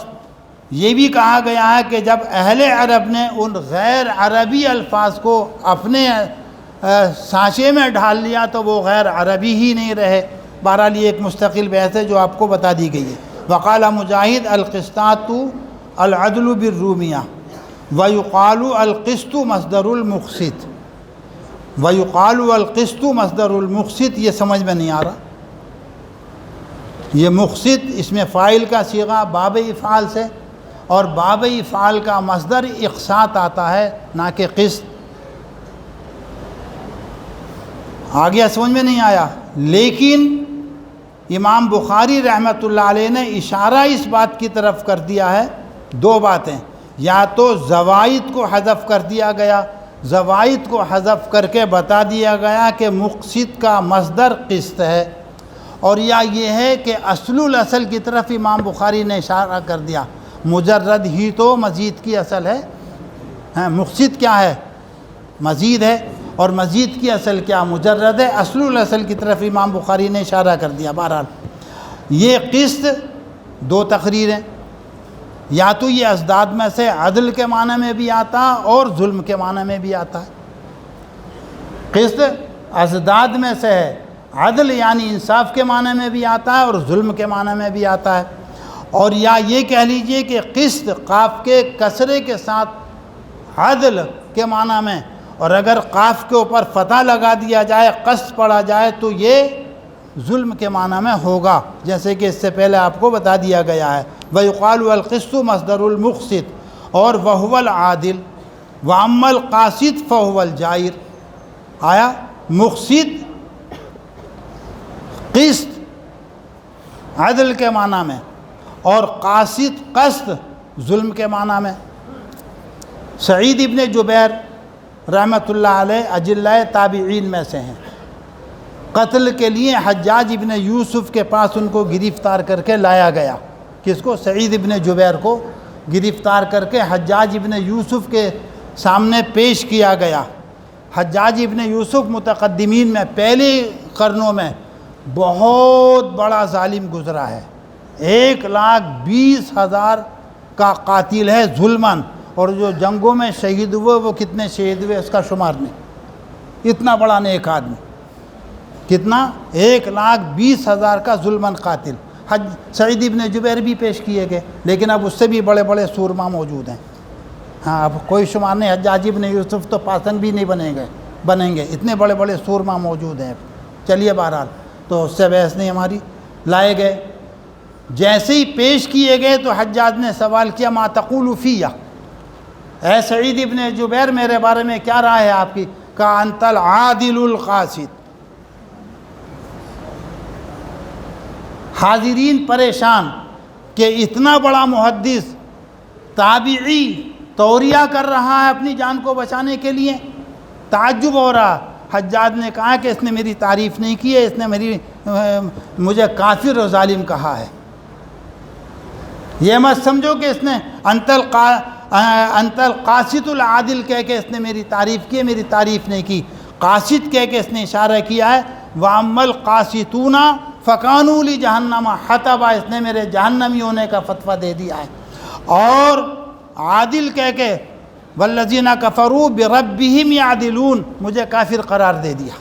یہ بھی کہا گیا ہے کہ جب اہل عرب نے ان غیر عربی الفاظ کو اپنے سانچے میں ڈھال لیا تو وہ غیر عربی ہی نہیں رہے۔ بہرحال یہ ایک مستقل بحث ہے جو آپ کو بتا دی گئی ہے۔ وقال مجاہد القسطاط العدل بالرومیہ ویقال القسط مصدر المقسط، ویقال القسط مصدر المقسط، یہ سمجھ میں نہیں آ رہا۔ یہ مقسط اس میں فاعل کا صیغہ باب افعال سے، اور باب افعال کا مصدر اقساط آتا ہے، نہ کہ قسط۔ آگے سمجھ میں نہیں آیا، لیکن امام بخاری رحمۃ اللہ علیہ نے اشارہ اس بات کی طرف کر دیا ہے، دو باتیں، یا تو زوائد کو حذف کر دیا گیا، زوائد کو حذف کر کے بتا دیا گیا کہ مقسط کا مصدر قسط ہے، اور یا یہ ہے کہ اصل کی طرف امام بخاری نے اشارہ کر دیا، مجرد ہی تو مزید کی اصل ہے، مقسط کیا ہے؟ مزید ہے، اور مزید کی اصل کیا؟ مجرد ہے۔ اصل کی طرف امام بخاری نے اشارہ کر دیا۔ بہرحال یہ قسط دو تقریریں، یا تو یہ ازداد میں سے عدل کے معنی میں بھی آتا اور ظلم کے معنی میں بھی آتا ہے۔ قسط ازداد میں سے ہے، عدل یعنی انصاف کے معنی میں بھی آتا ہے اور ظلم کے معنی میں بھی آتا ہے، اور یا یہ کہہ لیجئے کہ قسط قاف کے کسرے کے ساتھ عدل کے معنی میں، اور اگر قاف کے اوپر فتح لگا دیا جائے، قسط پڑھا جائے تو یہ ظلم کے معنی میں ہوگا، جیسے کہ اس سے پہلے آپ کو بتا دیا گیا ہے۔ وَيُقَالُ الْقِسْطُ مَصْدَرُ الْمُقْسِطِ، اور وَهُوَ الْعَادِلُ وَأَمَّا الْقَاسِطُ فَهُوَ الْجَائِرُ۔ آیا مقسط قسط عدل کے معنی میں، اور قاسط قسط ظلم کے معنی میں۔ سعید ابن جبیر رحمۃ اللہ علیہ اجلۂ تابعین میں سے ہیں، قتل کے لیے حجاج ابن یوسف کے پاس ان کو گرفتار کر کے لایا گیا۔ کس کو؟ سعید ابن جبیر کو گرفتار کر کے حجاج ابن یوسف کے سامنے پیش کیا گیا۔ حجاج ابن یوسف متقدمین میں پہلے قرنوں میں بہت بڑا ظالم گزرا ہے، 1,20,000 کا قاتل ہے ظلماً، اور جو جنگوں میں شہید ہوئے وہ کتنے شہید ہوئے اس کا شمار نہیں، اتنا بڑا نیک آدمی، کتنا؟ 1,20,000 کا ظلماً قاتل۔ سعید ابن جبیر بھی پیش کیے گئے، لیکن اب اس سے بھی بڑے بڑے سورما موجود ہیں۔ ہاں، اب کوئی شمار نہیں، حجاج ابن یوسف تو پاسنگ بھی نہیں بنیں گے، اتنے بڑے بڑے سورما موجود ہیں۔ چلیے بہرحال تو اس سے بحث نہیں ہماری، لائے گئے۔ جیسے ہی پیش کیے گئے تو حجاج نے سوال کیا، ما تقول فیہ، اے سعید ابن جبیر میرے بارے میں کیا رائے ہے آپ کی؟ کہا انت العادل القاسط۔ حاضرین پریشان کہ اتنا بڑا محدث تابعی توریہ کر رہا ہے اپنی جان کو بچانے کے لیے، تعجب ہو رہا۔ حجاج نے کہا کہ اس نے میری تعریف نہیں کی ہے، اس نے مجھے کافر و ظالم کہا ہے۔ یہ مت سمجھو کہ اس نے انت القاسط العادل کہہ کے اس نے میری تعریف کی ہے، میری تعریف نہیں کی۔ قاسط کہہ کے اس نے اشارہ کیا ہے، وَأَمَّا الْقَاسِطُونَ فکانوا لی جہنم حطبا، اس نے میرے جہنمی ہونے کا فتویٰ دے دیا ہے۔ اور عادل کہہ کے والذین کفروا بربہم یعدلون، مجھے کافر قرار دے دیا۔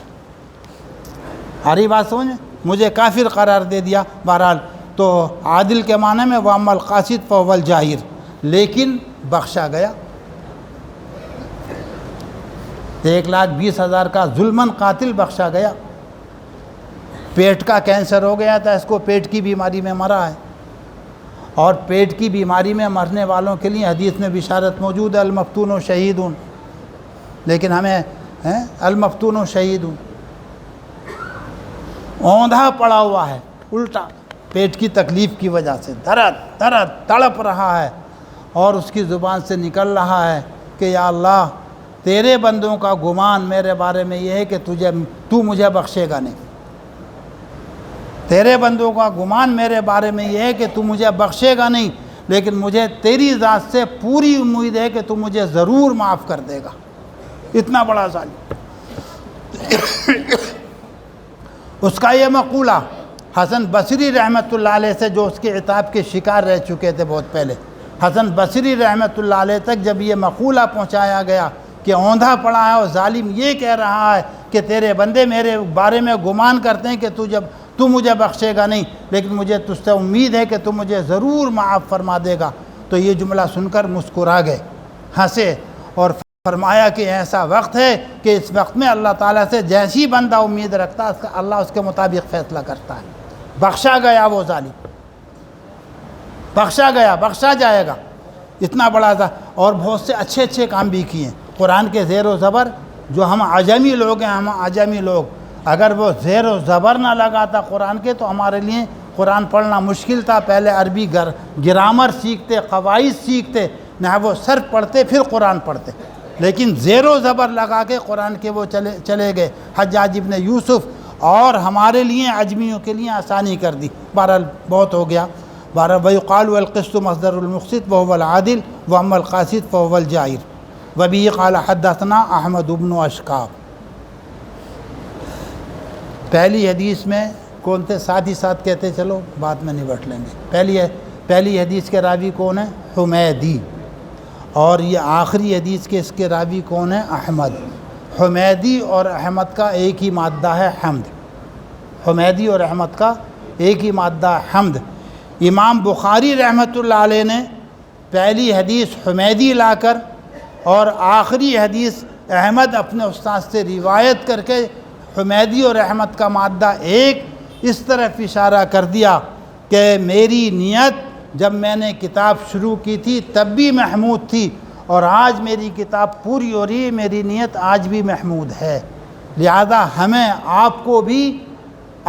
ہاری بات سمجھیں، مجھے کافر قرار دے دیا۔ بہرحال تو عادل کے معنی میں واما القاسط فهو الجاہر، لیکن بخشا گیا۔ 1,20,000 کا ظلماً قاتل بخشا گیا۔ پیٹ کا کینسر ہو گیا تھا، اس کو پیٹ کی بیماری میں مرا ہے، اور پیٹ کی بیماری میں مرنے والوں کے لیے حدیث میں بشارت موجود ہے، المفتون شہیدون، لیکن ہمیں المفتون شہیدون، اوندھا پڑا ہوا ہے الٹا، پیٹ کی تکلیف کی وجہ سے درد تڑپ رہا ہے، اور اس کی زبان سے نکل رہا ہے کہ یا اللہ تیرے بندوں کا گمان میرے بارے میں یہ ہے کہ تو مجھے بخشے گا نہیں، تیرے بندوں کا گمان میرے بارے میں یہ ہے کہ تو مجھے بخشے گا نہیں، لیکن مجھے تیری ذات سے پوری امید ہے کہ تو مجھے ضرور معاف کر دے گا۔ اتنا بڑا ظالم۔ اس کا یہ مقولہ حسن بصری رحمۃ اللہ علیہ سے، جو اس کے عتاب کے شکار رہ چکے تھے بہت پہلے، حسن بصری رحمۃ اللہ علیہ تک جب یہ مقولہ پہنچایا گیا کہ اوندھا پڑا ہے اور ظالم یہ کہہ رہا ہے کہ تیرے بندے میرے بارے میں گمان کرتے ہیں کہ تو مجھے بخشے گا نہیں، لیکن مجھے تجھ سے امید ہے کہ تو مجھے ضرور معاف فرما دے گا، تو یہ جملہ سن کر مسکرا گئے، ہنسے، اور فرمایا کہ ایسا وقت ہے کہ اس وقت میں اللہ تعالیٰ سے جیسی بندہ امید رکھتا ہے اللہ اس کے مطابق فیصلہ کرتا ہے۔ بخشا گیا وہ ظالم، بخشا گیا، بخشا جائے گا، اتنا بڑا اور بہت سے اچھے اچھے کام بھی کیے ہیں۔ قرآن کے زیر و زبر، جو ہم عجمی لوگ ہیں، ہم عجمی لوگ، اگر وہ زیر و زبر نہ لگاتا قرآن کے تو ہمارے لیے قرآن پڑھنا مشکل تھا۔ پہلے عربی گرامر سیکھتے، قواعد سیکھتے، نحو صرف پڑھتے، پھر قرآن پڑھتے، لیکن زیر و زبر لگا کے قرآن کے وہ چلے گئے۔ حجاج ابن یوسف اور ہمارے لیے عجمیوں کے لیے آسانی کر دی۔ بہرحال بہت ہو گیا۔ بہرحال وَيُقَالُ الْقِسْطُ مصدر المقسط وهو العادل وَأَمَّا الْقَاسِطُ فَهُوَ الْجَائِرُ وَبِهِ قَالَ حَدَّثَنَا احمد بن اشکاب۔ پہلی حدیث میں کون تھے؟ ساتھ ہی ساتھ کہتے چلو بعد میں نبٹ لیں گے۔ پہلی حدیث کے راوی کون ہیں؟ حمیدی، اور یہ آخری حدیث کے اس کے راوی کون ہیں؟ احمد۔ حمیدی اور احمد کا ایک ہی مادہ ہے حمد، حمیدی اور احمد کا ایک ہی مادہ حمد۔ امام بخاری رحمۃ اللہ علیہ نے پہلی حدیث حمیدی لا کر اور آخری حدیث احمد اپنے استاد سے روایت کر کے حمیدی اور احمد کا مادہ ایک، اس طرف اشارہ کر دیا کہ میری نیت جب میں نے کتاب شروع کی تھی تب بھی محمود تھی، اور آج میری کتاب پوری ہو رہی ہے، میری نیت آج بھی محمود ہے، لہذا ہمیں آپ کو بھی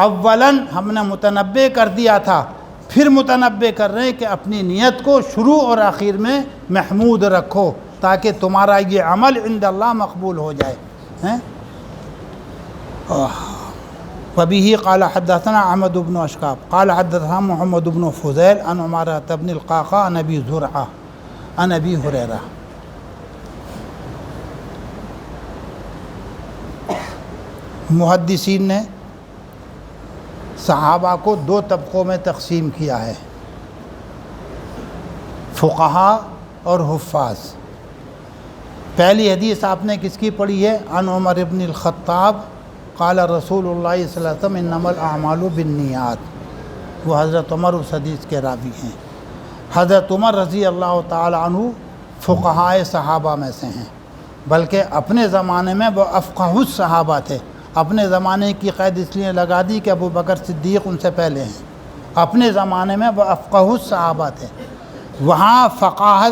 اولاً ہم نے متنبع کر دیا تھا، پھر متنبع کر رہے ہیں کہ اپنی نیت کو شروع اور آخر میں محمود رکھو تاکہ تمہارا یہ عمل عند اللہ مقبول ہو جائے۔ وبه قال حدثنا احمد بن اشکاب قال حدثنا محمد بن فضیل عن عمارة بن القعقاع عن ابی زرعہ عن ابی ہریرہ۔ محدثین نے صحابہ کو دو طبقوں میں تقسیم کیا ہے، فقہاء اور حفاظ۔ پہلی حدیث آپ نے کس کی پڑھی ہے؟ عن عمر بن الخطاب قال رسول اللہ صلی اللہ علیہ وسلم انما الاعمال بالنیات، وہ حضرت عمر اس حدیث کے راوی ہیں۔ حضرت عمر رضی اللہ تعالی عنہ فقہاء صحابہ میں سے ہیں، بلکہ اپنے زمانے میں وہ افقہ الصحابہ تھے۔ اپنے زمانے کی قید اس لیے لگا دی کہ ابو بکر صدیق ان سے پہلے ہیں، اپنے زمانے میں وہ افقہ الصحابہ تھے۔ وہاں فقہ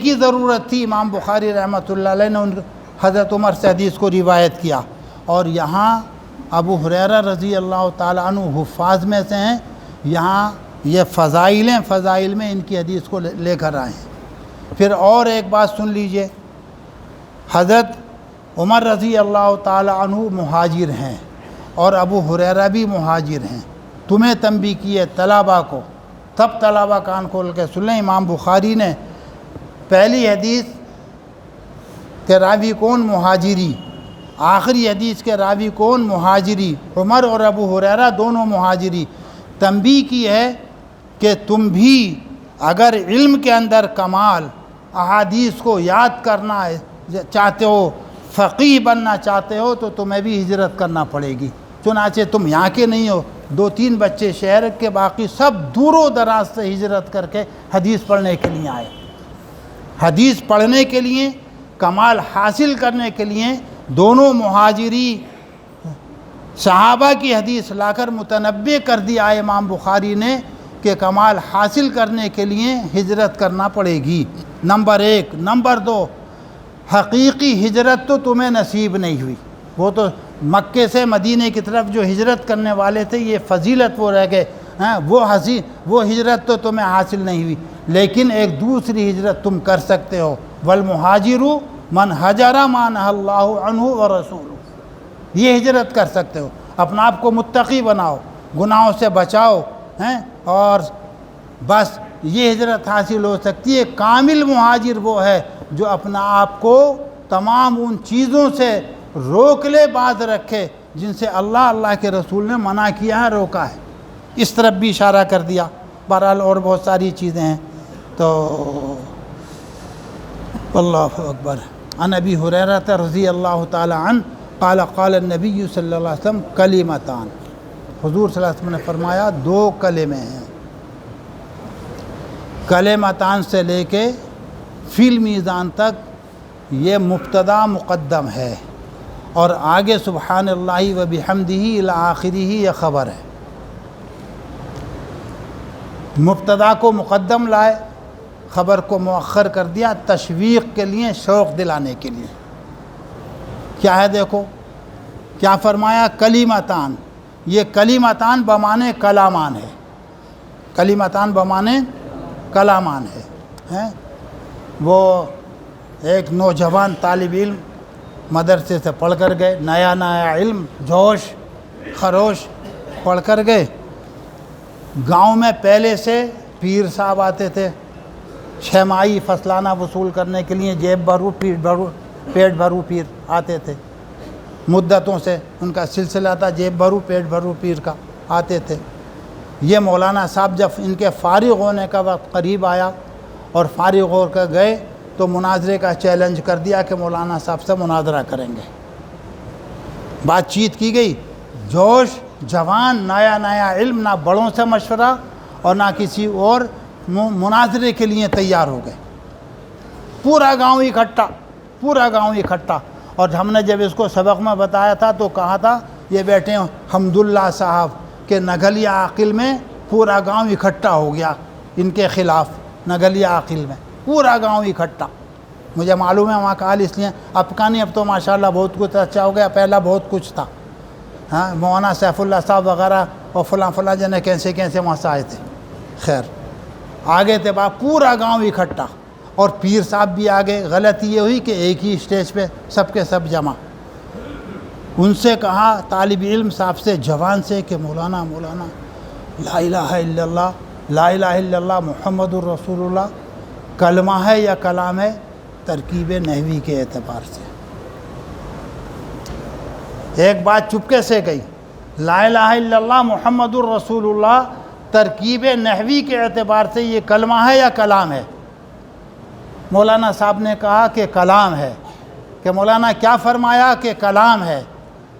کی ضرورت تھی، امام بخاری رحمۃ اللہ علیہ نے حضرت عمر سے حدیث کو روایت کیا، اور یہاں ابو ہریرہ رضی اللہ تعالی عنہ حفاظ میں سے ہیں، یہاں یہ فضائل میں ان کی حدیث کو لے کر آئے ہیں۔ پھر اور ایک بات سن لیجئے، حضرت عمر رضی اللہ تعالی عنہ مہاجر ہیں اور ابو ہریرہ بھی مہاجر ہیں۔ تمہیں تنبیہ کیے طلباء کو، تب طلباء کان کھول کے سن لیں۔ امام بخاری نے پہلی حدیث کے راوی کون؟ مہاجری، آخری حدیث کے راوی کون؟ مہاجری، عمر اور ابو ہریرہ دونوں مہاجری۔ تنبیہ کی ہے کہ تم بھی اگر علم کے اندر کمال، احادیث کو یاد کرنا چاہتے ہو، فقیہ بننا چاہتے ہو، تو تمہیں بھی ہجرت کرنا پڑے گی۔ چنانچہ تم یہاں کے نہیں ہو، 2-3 بچے شہر کے، باقی سب دور و دراز سے ہجرت کر کے حدیث پڑھنے کے لیے آئے۔ حدیث پڑھنے کے لیے، کمال حاصل کرنے کے لیے دونوں مہاجری صحابہ کی حدیث لا کر متنبع کر دیا امام بخاری نے کہ کمال حاصل کرنے کے لیے ہجرت کرنا پڑے گی، نمبر 1۔ نمبر 2، حقیقی ہجرت تو تمہیں نصیب نہیں ہوئی، وہ تو مکے سے مدینے کی طرف جو ہجرت کرنے والے تھے یہ فضیلت وہ رہ گئے، وہ ہجرت تو تمہیں حاصل نہیں ہوئی، لیکن ایک دوسری ہجرت تم کر سکتے ہو، والمہاجر من حجر ما نہی اللہ عنہ ورسولہ، یہ ہجرت کر سکتے ہو، اپنا آپ کو متقی بناؤ، گناہوں سے بچاؤ، اور بس یہ ہجرت حاصل ہو سکتی ہے۔ کامل مہاجر وہ ہے جو اپنا آپ کو تمام ان چیزوں سے روک لے، باز رکھے جن سے اللہ کے رسول نے منع کیا ہے، روکا ہے۔ اس طرف بھی اشارہ کر دیا، بہرحال اور بہت ساری چیزیں ہیں۔ تو اللہ اکبر۔ عن ابی ہریرہ رضی اللہ تعالی عنہ قال قال النبی صلی اللہ علیہ وسلم کلمتان، حضور صلی اللہ علیہ وسلم نے فرمایا 2 کلمے ہیں، کلمتان سے لے کے فی المیزان تک یہ مبتدا مقدم ہے، اور آگے سبحان اللہ و بحمدہ الی آخرہ یہ خبر ہے۔ مبتدا کو مقدم لائے، خبر کو مؤخر کر دیا، تشویق کے لیے، شوق دلانے کے لیے۔ کیا ہے دیکھو کیا فرمایا؟ کلمتان، یہ کلمتان بمانے کلامان ہے، کلمتان بمانے کلامان ہے۔ وہ ایک نوجوان طالب علم مدرسے سے پڑھ کر گئے، نیا علم، جوش خروش پڑھ کر گئے۔ گاؤں میں پہلے سے پیر صاحب آتے تھے 6 ماہی فصلانہ وصول کرنے کے لیے، جیب بھرو پیٹ بھرو پیر آتے تھے، مدتوں سے ان کا سلسلہ تھا، جیب بھرو پیٹ بھرو پیر کا آتے تھے۔ یہ مولانا صاحب جب ان کے فارغ ہونے کا وقت قریب آیا اور فارغ ہو کر گئے تو مناظرے کا چیلنج کر دیا کہ مولانا صاحب سے مناظرہ کریں گے۔ بات چیت کی گئی، جوش، جوان، نیا علم، نہ بڑوں سے مشورہ اور نہ کسی اور، مناظرے کے لیے تیار ہو گئے۔ پورا گاؤں اکٹھا، اور ہم نے جب اس کو سبق میں بتایا تھا تو کہا تھا یہ بیٹھے حمداللہ صاحب کہ نگلیہ عاقل میں پورا گاؤں اکٹھا ہو گیا ان کے خلاف، نگلیہ عاقل میں پورا گاؤں اکٹھا۔ مجھے معلوم ہے وہاں کا حال اس لیے، اب کا نہیں، اب تو ماشاءاللہ بہت کچھ اچھا ہو گیا، پہلا بہت کچھ تھا۔ مولانا سیف اللہ صاحب وغیرہ اور فلاں جنے کیسے وہاں سے آئے تھے، خیر آگے تھے، پورا گاؤں اکٹھا، اور پیر صاحب بھی آگے۔ غلطی یہ ہوئی کہ ایک ہی اسٹیج پہ سب کے سب جمع۔ ان سے کہا طالب علم صاحب سے، جوان سے، کہ مولانا لا الہ الا اللہ محمد الرسول اللہ کلمہ ہے یا کلام ہے؟ ترکیب نحوی کے اعتبار سے ایک بات چپکے سے گئی، لا الہ الا اللہ محمد الرسول اللہ ترکیب نحوی کے اعتبار سے یہ کلمہ ہے یا کلام ہے؟ مولانا صاحب نے کہا کہ کلام ہے۔ کہ مولانا کیا فرمایا؟ کہ کلام ہے۔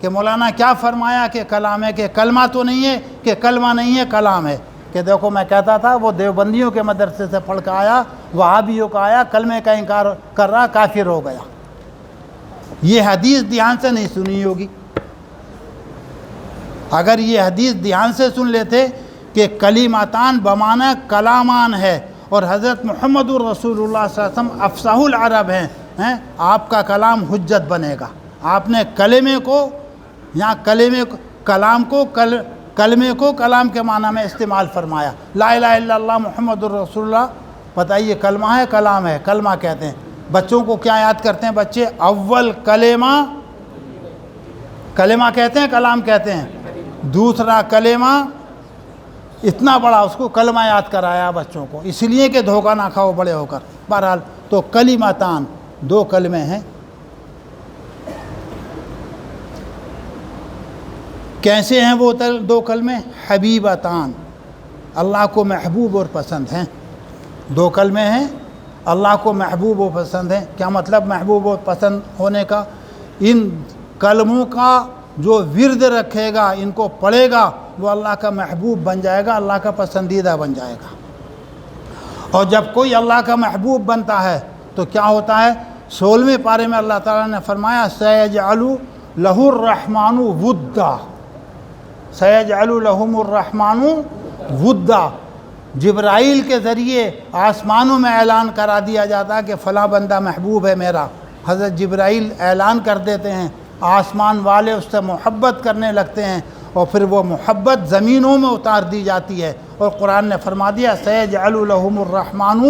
کہ مولانا کیا فرمایا؟ کہ کلام ہے۔ کہ کلمہ تو نہیں ہے؟ کہ کلمہ نہیں ہے، کلام ہے۔ کہ دیکھو میں کہتا تھا وہ دیوبندیوں کے مدرسے سے پڑھ کے آیا، وہابیوں کا آیا، کلمے کا انکار کر رہا، کافر ہو گیا۔ یہ حدیث دھیان سے نہیں سنی ہوگی، اگر یہ حدیث دھیان سے سن لیتے کہ کلمتان بمعنی کلامان ہے، اور حضرت محمد الرسول اللہ صلی اللہ علیہ وسلم افصح العرب ہیں، آپ کا کلام حجت بنے گا۔ آپ نے کلمے کو، یہاں کلمے کو کلام کے معنی میں استعمال فرمایا۔ لا الہ الا اللہ محمد الرسول اللہ، بتائیے کلمہ ہے کلام ہے؟ کلمہ کہتے ہیں۔ بچوں کو کیا یاد کرتے ہیں بچے؟ اول کلمہ کہتے ہیں، کلام کہتے ہیں۔ دوسرا کلمہ، اتنا بڑا، اس کو کلمہ یاد کرایا بچوں کو، اس لیے کہ دھوکہ نہ کھاؤ بڑے ہو کر۔ بہرحال تو کلمتان 2 کلمے ہیں۔ کیسے ہیں وہ دو کلمے؟ حبیبتان، اللہ کو محبوب اور پسند ہیں. دو کلمے ہیں اللہ کو محبوب و پسند ہیں. کیا مطلب محبوب و پسند ہونے کا؟ ان کلموں کا جو ورد رکھے گا، ان کو پڑھے گا، وہ اللہ کا محبوب بن جائے گا، اللہ کا پسندیدہ بن جائے گا. اور جب کوئی اللہ کا محبوب بنتا ہے تو کیا ہوتا ہے؟ 16ویں پارے میں اللہ تعالیٰ نے فرمایا سَيَجْعَلُ لَهُ الرَّحْمَنُ وُدًّا، سَيَجْعَلُ لَهُمُ الرَّحْمَنُ وُدًّا. جبرائیل کے ذریعے آسمانوں میں اعلان کرا دیا جاتا ہے کہ فلاں بندہ محبوب ہے میرا. حضرت جبرائیل اعلان کر دیتے ہیں، آسمان والے اس سے محبت کرنے لگتے ہیں، اور پھر وہ محبت زمینوں میں اتار دی جاتی ہے. اور قرآن نے فرما دیا سَيَجْعَلُ لَهُمُ الرَّحْمَنُ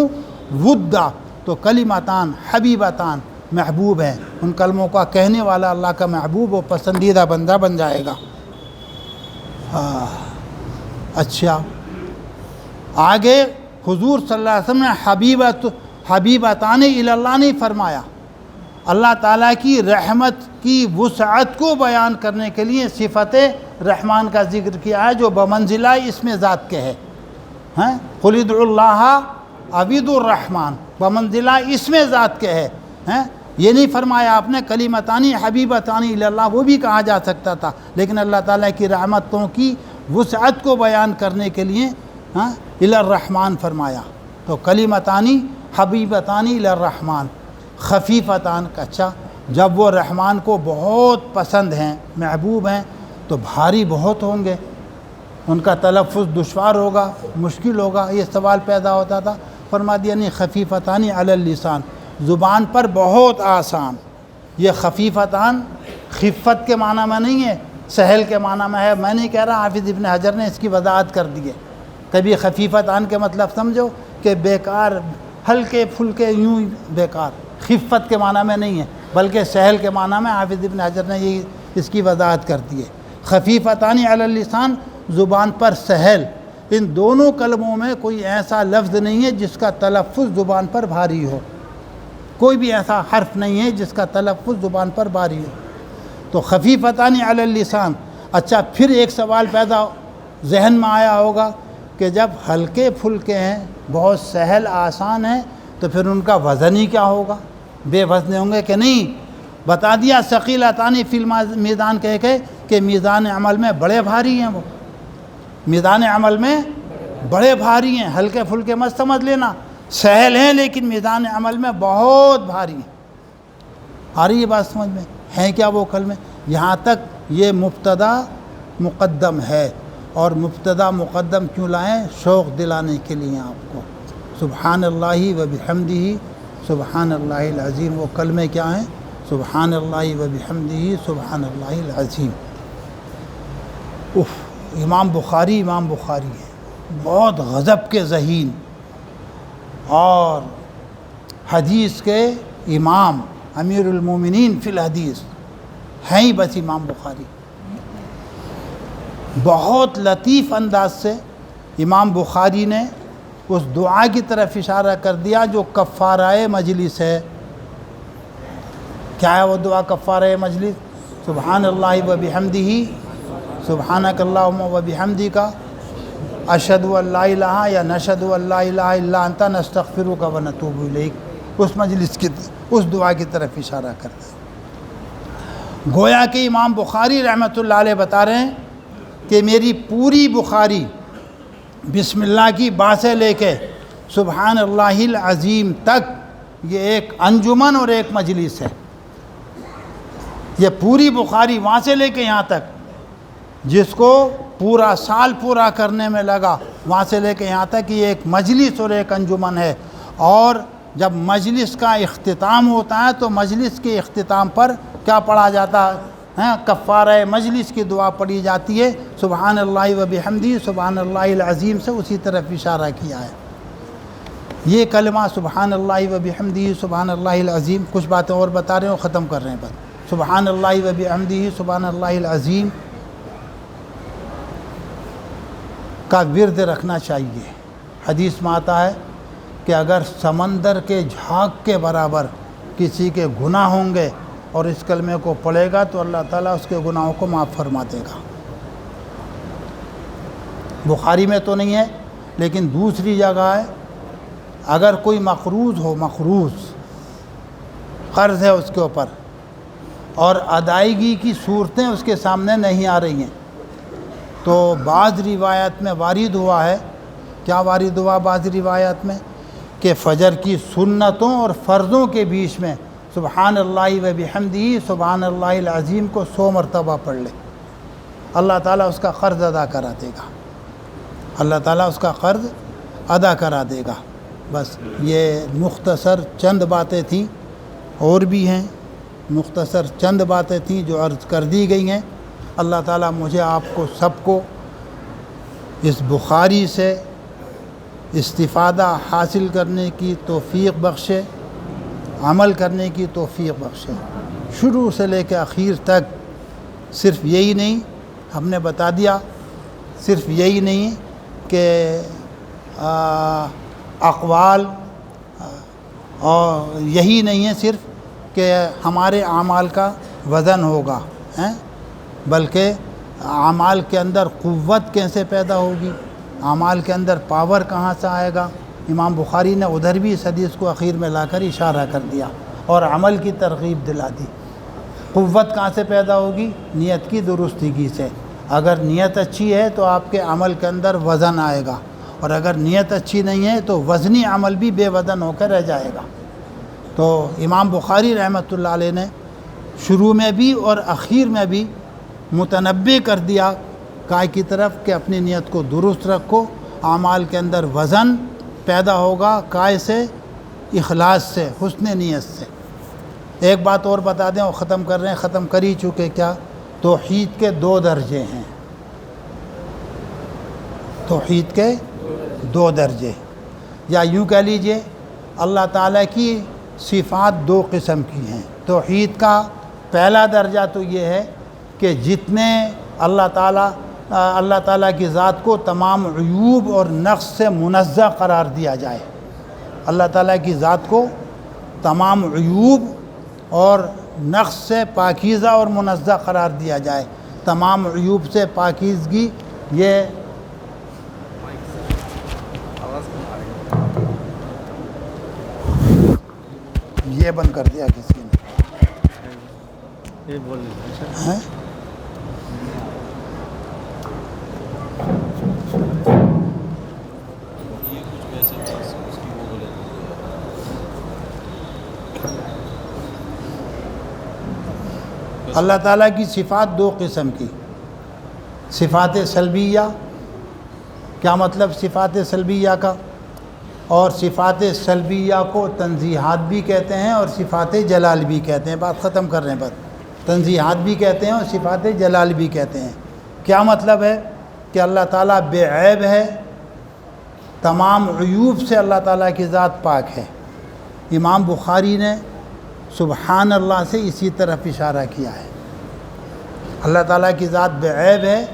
وُدًّا. تو کلمتان حبیبتان محبوب ہیں، ان کلموں کا کہنے والا اللہ کا محبوب و پسندیدہ بندہ بن جائے گا. اچھا، آگے حضور صلی اللہ علیہ وسلم نے حبیبتان الی اللہ نہیں فرمایا. اللہ تعالیٰ کی رحمت کی وسعت کو بیان کرنے کے لیے صفت رحمان کا ذکر کیا ہے، جو بمنزلہ اسم ذات کے ہے. قُلِ ادْعُوا اللَّهَ أَوِ ادْعُوا الرَّحْمَنَ، بمنزلہ اسم ذات کے ہے. یہ نہیں فرمایا آپ نے کلمتانی حبیبتانی الی اللہ، وہ بھی کہا جا سکتا تھا، لیکن اللہ تعالیٰ کی رحمتوں کی وسعت کو بیان کرنے کے لیے الی الرحمن فرمایا. تو کلمتانی حبیبتانی الی الرحمن خفیفتان کا. اچھا، جب وہ رحمان کو بہت پسند ہیں، محبوب ہیں، تو بھاری بہت ہوں گے، ان کا تلفظ دشوار ہوگا، مشکل ہوگا. یہ سوال پیدا ہوتا تھا. فرما دیا نہیں، خفیفتانی علی اللسان، زبان پر بہت آسان. یہ خفیفتان خفت کے معنی میں نہیں ہے، سہل کے معنی میں ہے. میں نہیں کہہ رہا، حافظ ابن حجر نے اس کی وضاحت کر دی ہے. کبھی خفیفتان کے مطلب سمجھو کہ بیکار، ہلکے پھلکے، یوں بیکار. خفت کے معنی میں نہیں ہے، بلکہ سہل کے معنی میں حافظ ابن حجر نے یہ اس کی وضاحت کر دی ہے. خفیفتانی علی اللسان، زبان پر سہل. ان دونوں کلموں میں کوئی ایسا لفظ نہیں ہے جس کا تلفظ زبان پر بھاری ہو. کوئی بھی ایسا حرف نہیں ہے جس کا تلفظ زبان پر بھاری ہو. تو خفیفتانی علی اللسان. اچھا، پھر ایک سوال پیدا ذہن میں آیا ہوگا کہ جب ہلکے پھلکے ہیں، بہت سہل آسان ہیں، تو پھر ان کا وزن ہی کیا ہوگا؟ بے وزن ہوں گے کہ نہیں؟ بتا دیا ثقیلتان فی المیزان کہہ کے کہ میزان عمل میں بڑے بھاری ہیں. وہ میزان عمل میں بڑے بھاری ہیں. ہلکے پھلکے مت سمجھ لینا، سہل ہیں لیکن میزان عمل میں بہت بھاری ہیں. آ رہی ہے بات سمجھ میں؟ ہیں کیا وہ کلمے؟ یہاں تک یہ مبتدا مقدم ہے. اور مبتدا مقدم کیوں لائیں؟ شوق دلانے کے لیے آپ کو. سبحان اللہ و بحمدہ سبحان اللہ العظیم. وہ کلمے کیا ہیں؟ سبحان اللہ و بحمدہ سبحان اللہ العظیم. امام بخاری ہے، بہت غضب کے ذہین اور حدیث کے امام، امیر المومنین فی الحدیث ہیں ہی بس امام بخاری. بہت لطیف انداز سے امام بخاری نے اس دعا کی طرف اشارہ کر دیا جو کفارہ مجلس ہے. کیا ہے وہ دعا کفارہ مجلس؟ سبحان اللہ و بحمدہ سبحانک اللہم و بحمدک اشہد ان لا الہ یا نشہد ان لا الہ الا انت نستغفرک و نتوب الیک. اس مجلس کی، اس دعا کی طرف اشارہ کرتا ہے. گویا کہ امام بخاری رحمۃ اللہ علیہ بتا رہے ہیں کہ میری پوری بخاری بسم اللہ کی با سے لے کے سبحان اللہ العظیم تک یہ ایک انجمن اور ایک مجلس ہے. یہ پوری بخاری وہاں سے لے کے یہاں تک، جس کو پورا سال پورا کرنے میں لگا، وہاں سے لے کے یہاں تک یہ ایک مجلس اور ایک انجمن ہے. اور جب مجلس کا اختتام ہوتا ہے تو مجلس کے اختتام پر کیا پڑھا جاتا ہے؟ کفارہ مجلس کی دعا پڑھی جاتی ہے. سبحان اللہ و بحمدہ سبحان اللہ العظیم سے اسی طرف اشارہ کیا ہے. یہ کلمہ سبحان اللہ و بحمدہ سبحان اللہ العظیم، کچھ باتیں اور بتا رہے ہیں اور ختم کر رہے ہیں. بس سبحان اللہ و بحمدہ سبحان اللہ العظیم کا ورد رکھنا چاہیے. حدیث میں آتا ہے کہ اگر سمندر کے جھاگ کے برابر کسی کے گناہ ہوں گے اور اس کلمے کو پڑھے گا تو اللہ تعالیٰ اس کے گناہوں کو معاف فرما دے گا. بخاری میں تو نہیں ہے لیکن دوسری جگہ ہے، اگر کوئی مقروض ہو، مقروض قرض ہے اس کے اوپر اور ادائیگی کی صورتیں اس کے سامنے نہیں آ رہی ہیں، تو بعض روایات میں وارد ہوا ہے، کیا وارد ہوا بعض روایات میں، کہ فجر کی سنتوں اور فرضوں کے بیچ میں سبحان اللہ و بحمدہ سبحان اللہ العظیم کو 100 مرتبہ پڑھ لے، اللہ تعالیٰ اس کا قرض ادا کرا دے گا، اللہ تعالیٰ اس کا قرض ادا کرا دے گا۔ بس یہ مختصر چند باتیں تھیں، اور بھی ہیں، مختصر چند باتیں تھیں جو عرض کر دی گئی ہیں۔ اللہ تعالیٰ مجھے آپ کو سب کو اس بخاری سے استفادہ حاصل کرنے کی توفیق بخشے، عمل کرنے کی توفیق بخشے، شروع سے لے کے آخر تک۔ صرف یہی نہیں، ہم نے بتا دیا، صرف یہی نہیں کہ اقوال، اور یہی نہیں ہے صرف کہ ہمارے اعمال کا وزن ہوگا، بلکہ اعمال کے اندر قوت کیسے پیدا ہوگی، اعمال کے اندر پاور کہاں سے آئے گا۔ امام بخاری نے ادھر بھی اس حدیث کو اخیر میں لا کر اشارہ کر دیا اور عمل کی ترغیب دلا دی۔ قوت کہاں سے پیدا ہوگی؟ نیت کی درستگی سے۔ اگر نیت اچھی ہے تو آپ کے عمل کے اندر وزن آئے گا، اور اگر نیت اچھی نہیں ہے تو وزنی عمل بھی بے وزن ہو کر رہ جائے گا۔ تو امام بخاری رحمۃ اللہ علیہ نے شروع میں بھی اور اخیر میں بھی متنبہ کر دیا کائے کی طرف کہ اپنی نیت کو درست رکھو، اعمال کے اندر وزن پیدا ہوگا کائے سے؟ اخلاص سے، حسن نیت سے۔ ایک بات اور بتا دیں اور ختم کر رہے ہیں، ختم کر ہی چکے، کیا توحید کے 2 درجے ہیں، توحید کے 2 درجے، یا یوں کہہ لیجئے اللہ تعالیٰ کی صفات 2 قسم کی ہیں۔ توحید کا پہلا درجہ تو یہ ہے کہ جتنے اللہ تعالیٰ کی ذات کو تمام عیوب اور نقص سے منزہ قرار دیا جائے، اللہ تعالیٰ کی ذات کو تمام عیوب اور نقص سے پاکیزہ اور منزہ قرار دیا جائے۔ تمام عیوب سے پاکیزگی یہ بند کر دیا کسی نے، اللہ تعالیٰ کی صفات 2 قسم کی، صفات سلبیہ، کیا مطلب صفات سلبیہ کا؟ اور صفات سلبیہ کو تنزیہات بھی کہتے ہیں اور صفات جلال بھی کہتے ہیں۔ بات ختم کر رہے ہیں، بات تنزیہات بھی کہتے ہیں اور صفات جلال بھی کہتے ہیں۔ کیا مطلب ہے؟ کہ اللہ تعالیٰ بے عیب ہے، تمام عیوب سے اللہ تعالیٰ کی ذات پاک ہے۔ امام بخاری نے سبحان اللہ سے اسی طرف اشارہ کیا ہے۔ اللہ تعالیٰ کی ذات بے عیب ہے،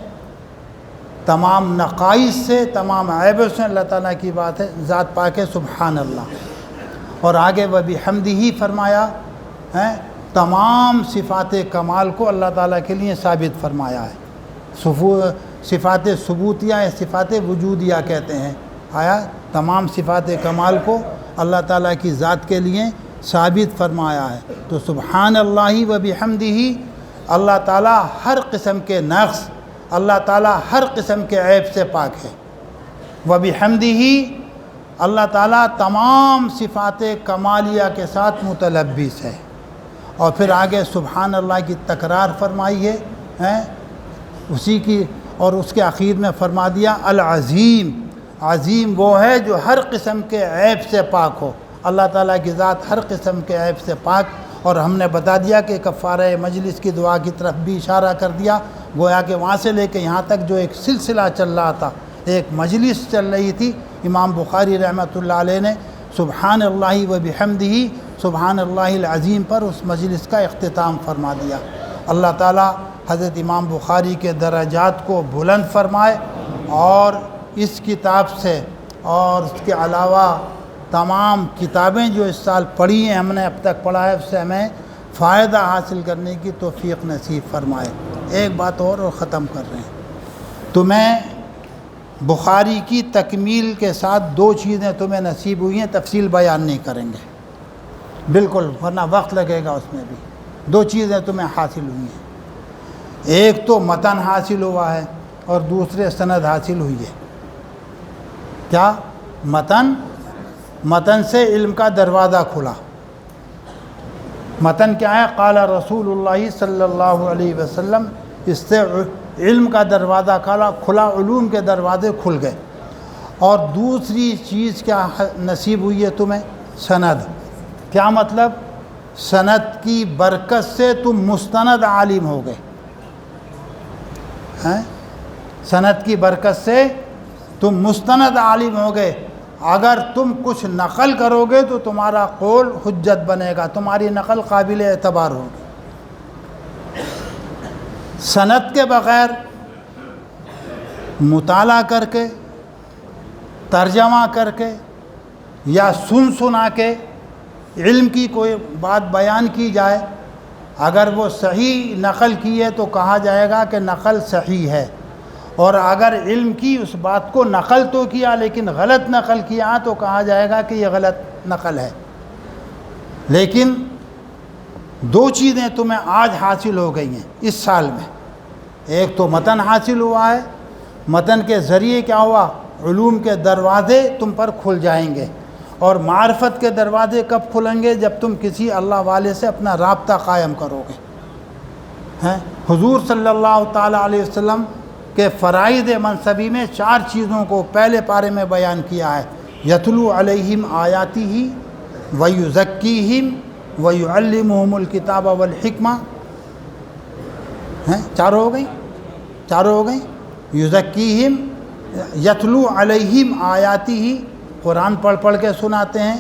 تمام نقائص سے، تمام عیبوں سے اللہ تعالیٰ کی بات ہے، ذات پاک ہے، سبحان اللہ۔ اور آگے وَبِحَمْدِهِ فرمایا ہے، تمام صفات کمال کو اللہ تعالیٰ کے لیے ثابت فرمایا ہے۔ صفات ثبوتیہ یا صفات وجودیہ کہتے ہیں، آیا تمام صفات کمال کو اللہ تعالیٰ کی ذات کے لیے ثابت فرمایا ہے۔ تو سبحان اللہ وبحمدہ، اللہ تعالیٰ ہر قسم کے نقص، اللہ تعالیٰ ہر قسم کے عیب سے پاک ہے۔ وبحمدہ، اللہ تعالیٰ تمام صفات کمالیہ کے ساتھ متلبس ہے۔ اور پھر آگے سبحان اللہ کی تکرار فرمائی ہے، اسی کی، اور اس کے آخر میں فرما دیا العظیم، عظیم وہ ہے جو ہر قسم کے عیب سے پاک ہو۔ اللہ تعالیٰ کی ذات ہر قسم کے عیب سے پاک۔ اور ہم نے بتا دیا کہ کفارہ مجلس کی دعا کی طرف بھی اشارہ کر دیا، گویا کہ وہاں سے لے کے یہاں تک جو ایک سلسلہ چل رہا تھا، ایک مجلس چل رہی تھی، امام بخاری رحمۃ اللہ علیہ نے سبحان اللہ وبحمدہ سبحان اللہ العظیم پر اس مجلس کا اختتام فرما دیا۔ اللہ تعالیٰ حضرت امام بخاری کے درجات کو بلند فرمائے، اور اس کتاب سے اور اس کے علاوہ تمام کتابیں جو اس سال پڑھی ہیں، ہم نے اب تک پڑھا ہے، اس سے ہمیں فائدہ حاصل کرنے کی توفیق نصیب فرمائے۔ ایک بات اور ختم کر رہے ہیں، تو میں بخاری کی تکمیل کے ساتھ دو چیزیں تمہیں نصیب ہوئی ہیں، تفصیل بیان نہیں کریں گے بالکل، ورنہ وقت لگے گا اس میں بھی۔ دو چیزیں تمہیں حاصل ہوئی ہیں، ایک تو متن حاصل ہوا ہے اور دوسرے سند حاصل ہوئی ہے۔ کیا؟ متن سے علم کا دروازہ کھلا۔ متن کیا ہے؟ قال رسول اللہ صلی اللہ علیہ وسلم، اس سے علم کا دروازہ کھلا، علوم کے دروازے کھل گئے۔ اور دوسری چیز کیا نصیب ہوئی ہے تمہیں؟ سند۔ کیا مطلب؟ سند کی برکت سے تم مستند عالم ہو گئے ہیں؟ سند کی برکت سے تم مستند عالم ہو گئے۔ اگر تم کچھ نقل کرو گے تو تمہارا قول حجت بنے گا، تمہاری نقل قابل اعتبار ہوگی۔ سند کے بغیر مطالعہ کر کے، ترجمہ کر کے یا سنا کے علم کی کوئی بات بیان کی جائے، اگر وہ صحیح نقل کی ہے تو کہا جائے گا کہ نقل صحیح ہے، اور اگر علم کی اس بات کو نقل تو کیا لیکن غلط نقل کیا تو کہا جائے گا کہ یہ غلط نقل ہے۔ لیکن دو چیزیں تمہیں آج حاصل ہو گئی ہیں اس سال میں، ایک تو متن حاصل ہوا ہے، متن کے ذریعے کیا ہوا؟ علوم کے دروازے تم پر کھل جائیں گے۔ اور معرفت کے دروازے کب کھلیں گے؟ جب تم کسی اللہ والے سے اپنا رابطہ قائم کرو گے۔ حضور صلی اللہ تعالیٰ علیہ وسلم کے فرائض منصبی میں 4 چیزوں کو پہلے پارے میں بیان کیا ہے: یتلو علیہم آیاتہ ویزکیہم ویعلمہم الکتاب والحکمہ۔ چاروں ہو گئی۔ یزکیہم، یتلو علیہم آیاتہ، قرآن پڑھ کے سناتے ہیں،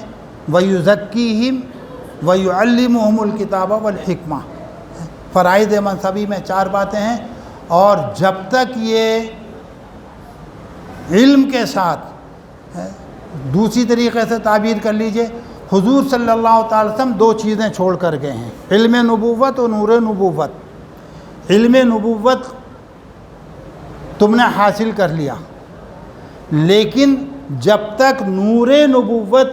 ویزکیہم ویعلمہم الکتاب والحکمہ۔ فرائض منصبی میں 4 باتیں ہیں، اور جب تک یہ علم کے ساتھ، دوسری طریقے سے تعبیر کر لیجئے، حضور صلی اللہ تعالی وسلم 2 چیزیں چھوڑ کر گئے ہیں: علم نبوت اور نور نبوت۔ علم نبوت تم نے حاصل کر لیا، لیکن جب تک نور نبوت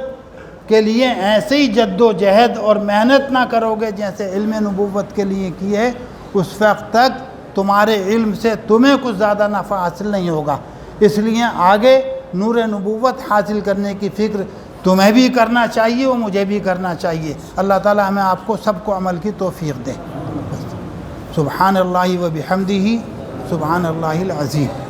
کے لیے ایسے ہی جد و جہد اور محنت نہ کرو گے جیسے علم نبوت کے لیے کی ہے، اس وقت تک تمہارے علم سے تمہیں کچھ زیادہ نفع حاصل نہیں ہوگا۔ اس لیے آگے نور نبوت حاصل کرنے کی فکر تمہیں بھی کرنا چاہیے اور مجھے بھی کرنا چاہیے۔ اللہ تعالی ہمیں آپ کو سب کو عمل کی توفیق دے۔ سبحان اللہ و بحمدہ، سبحان اللہ العظیم۔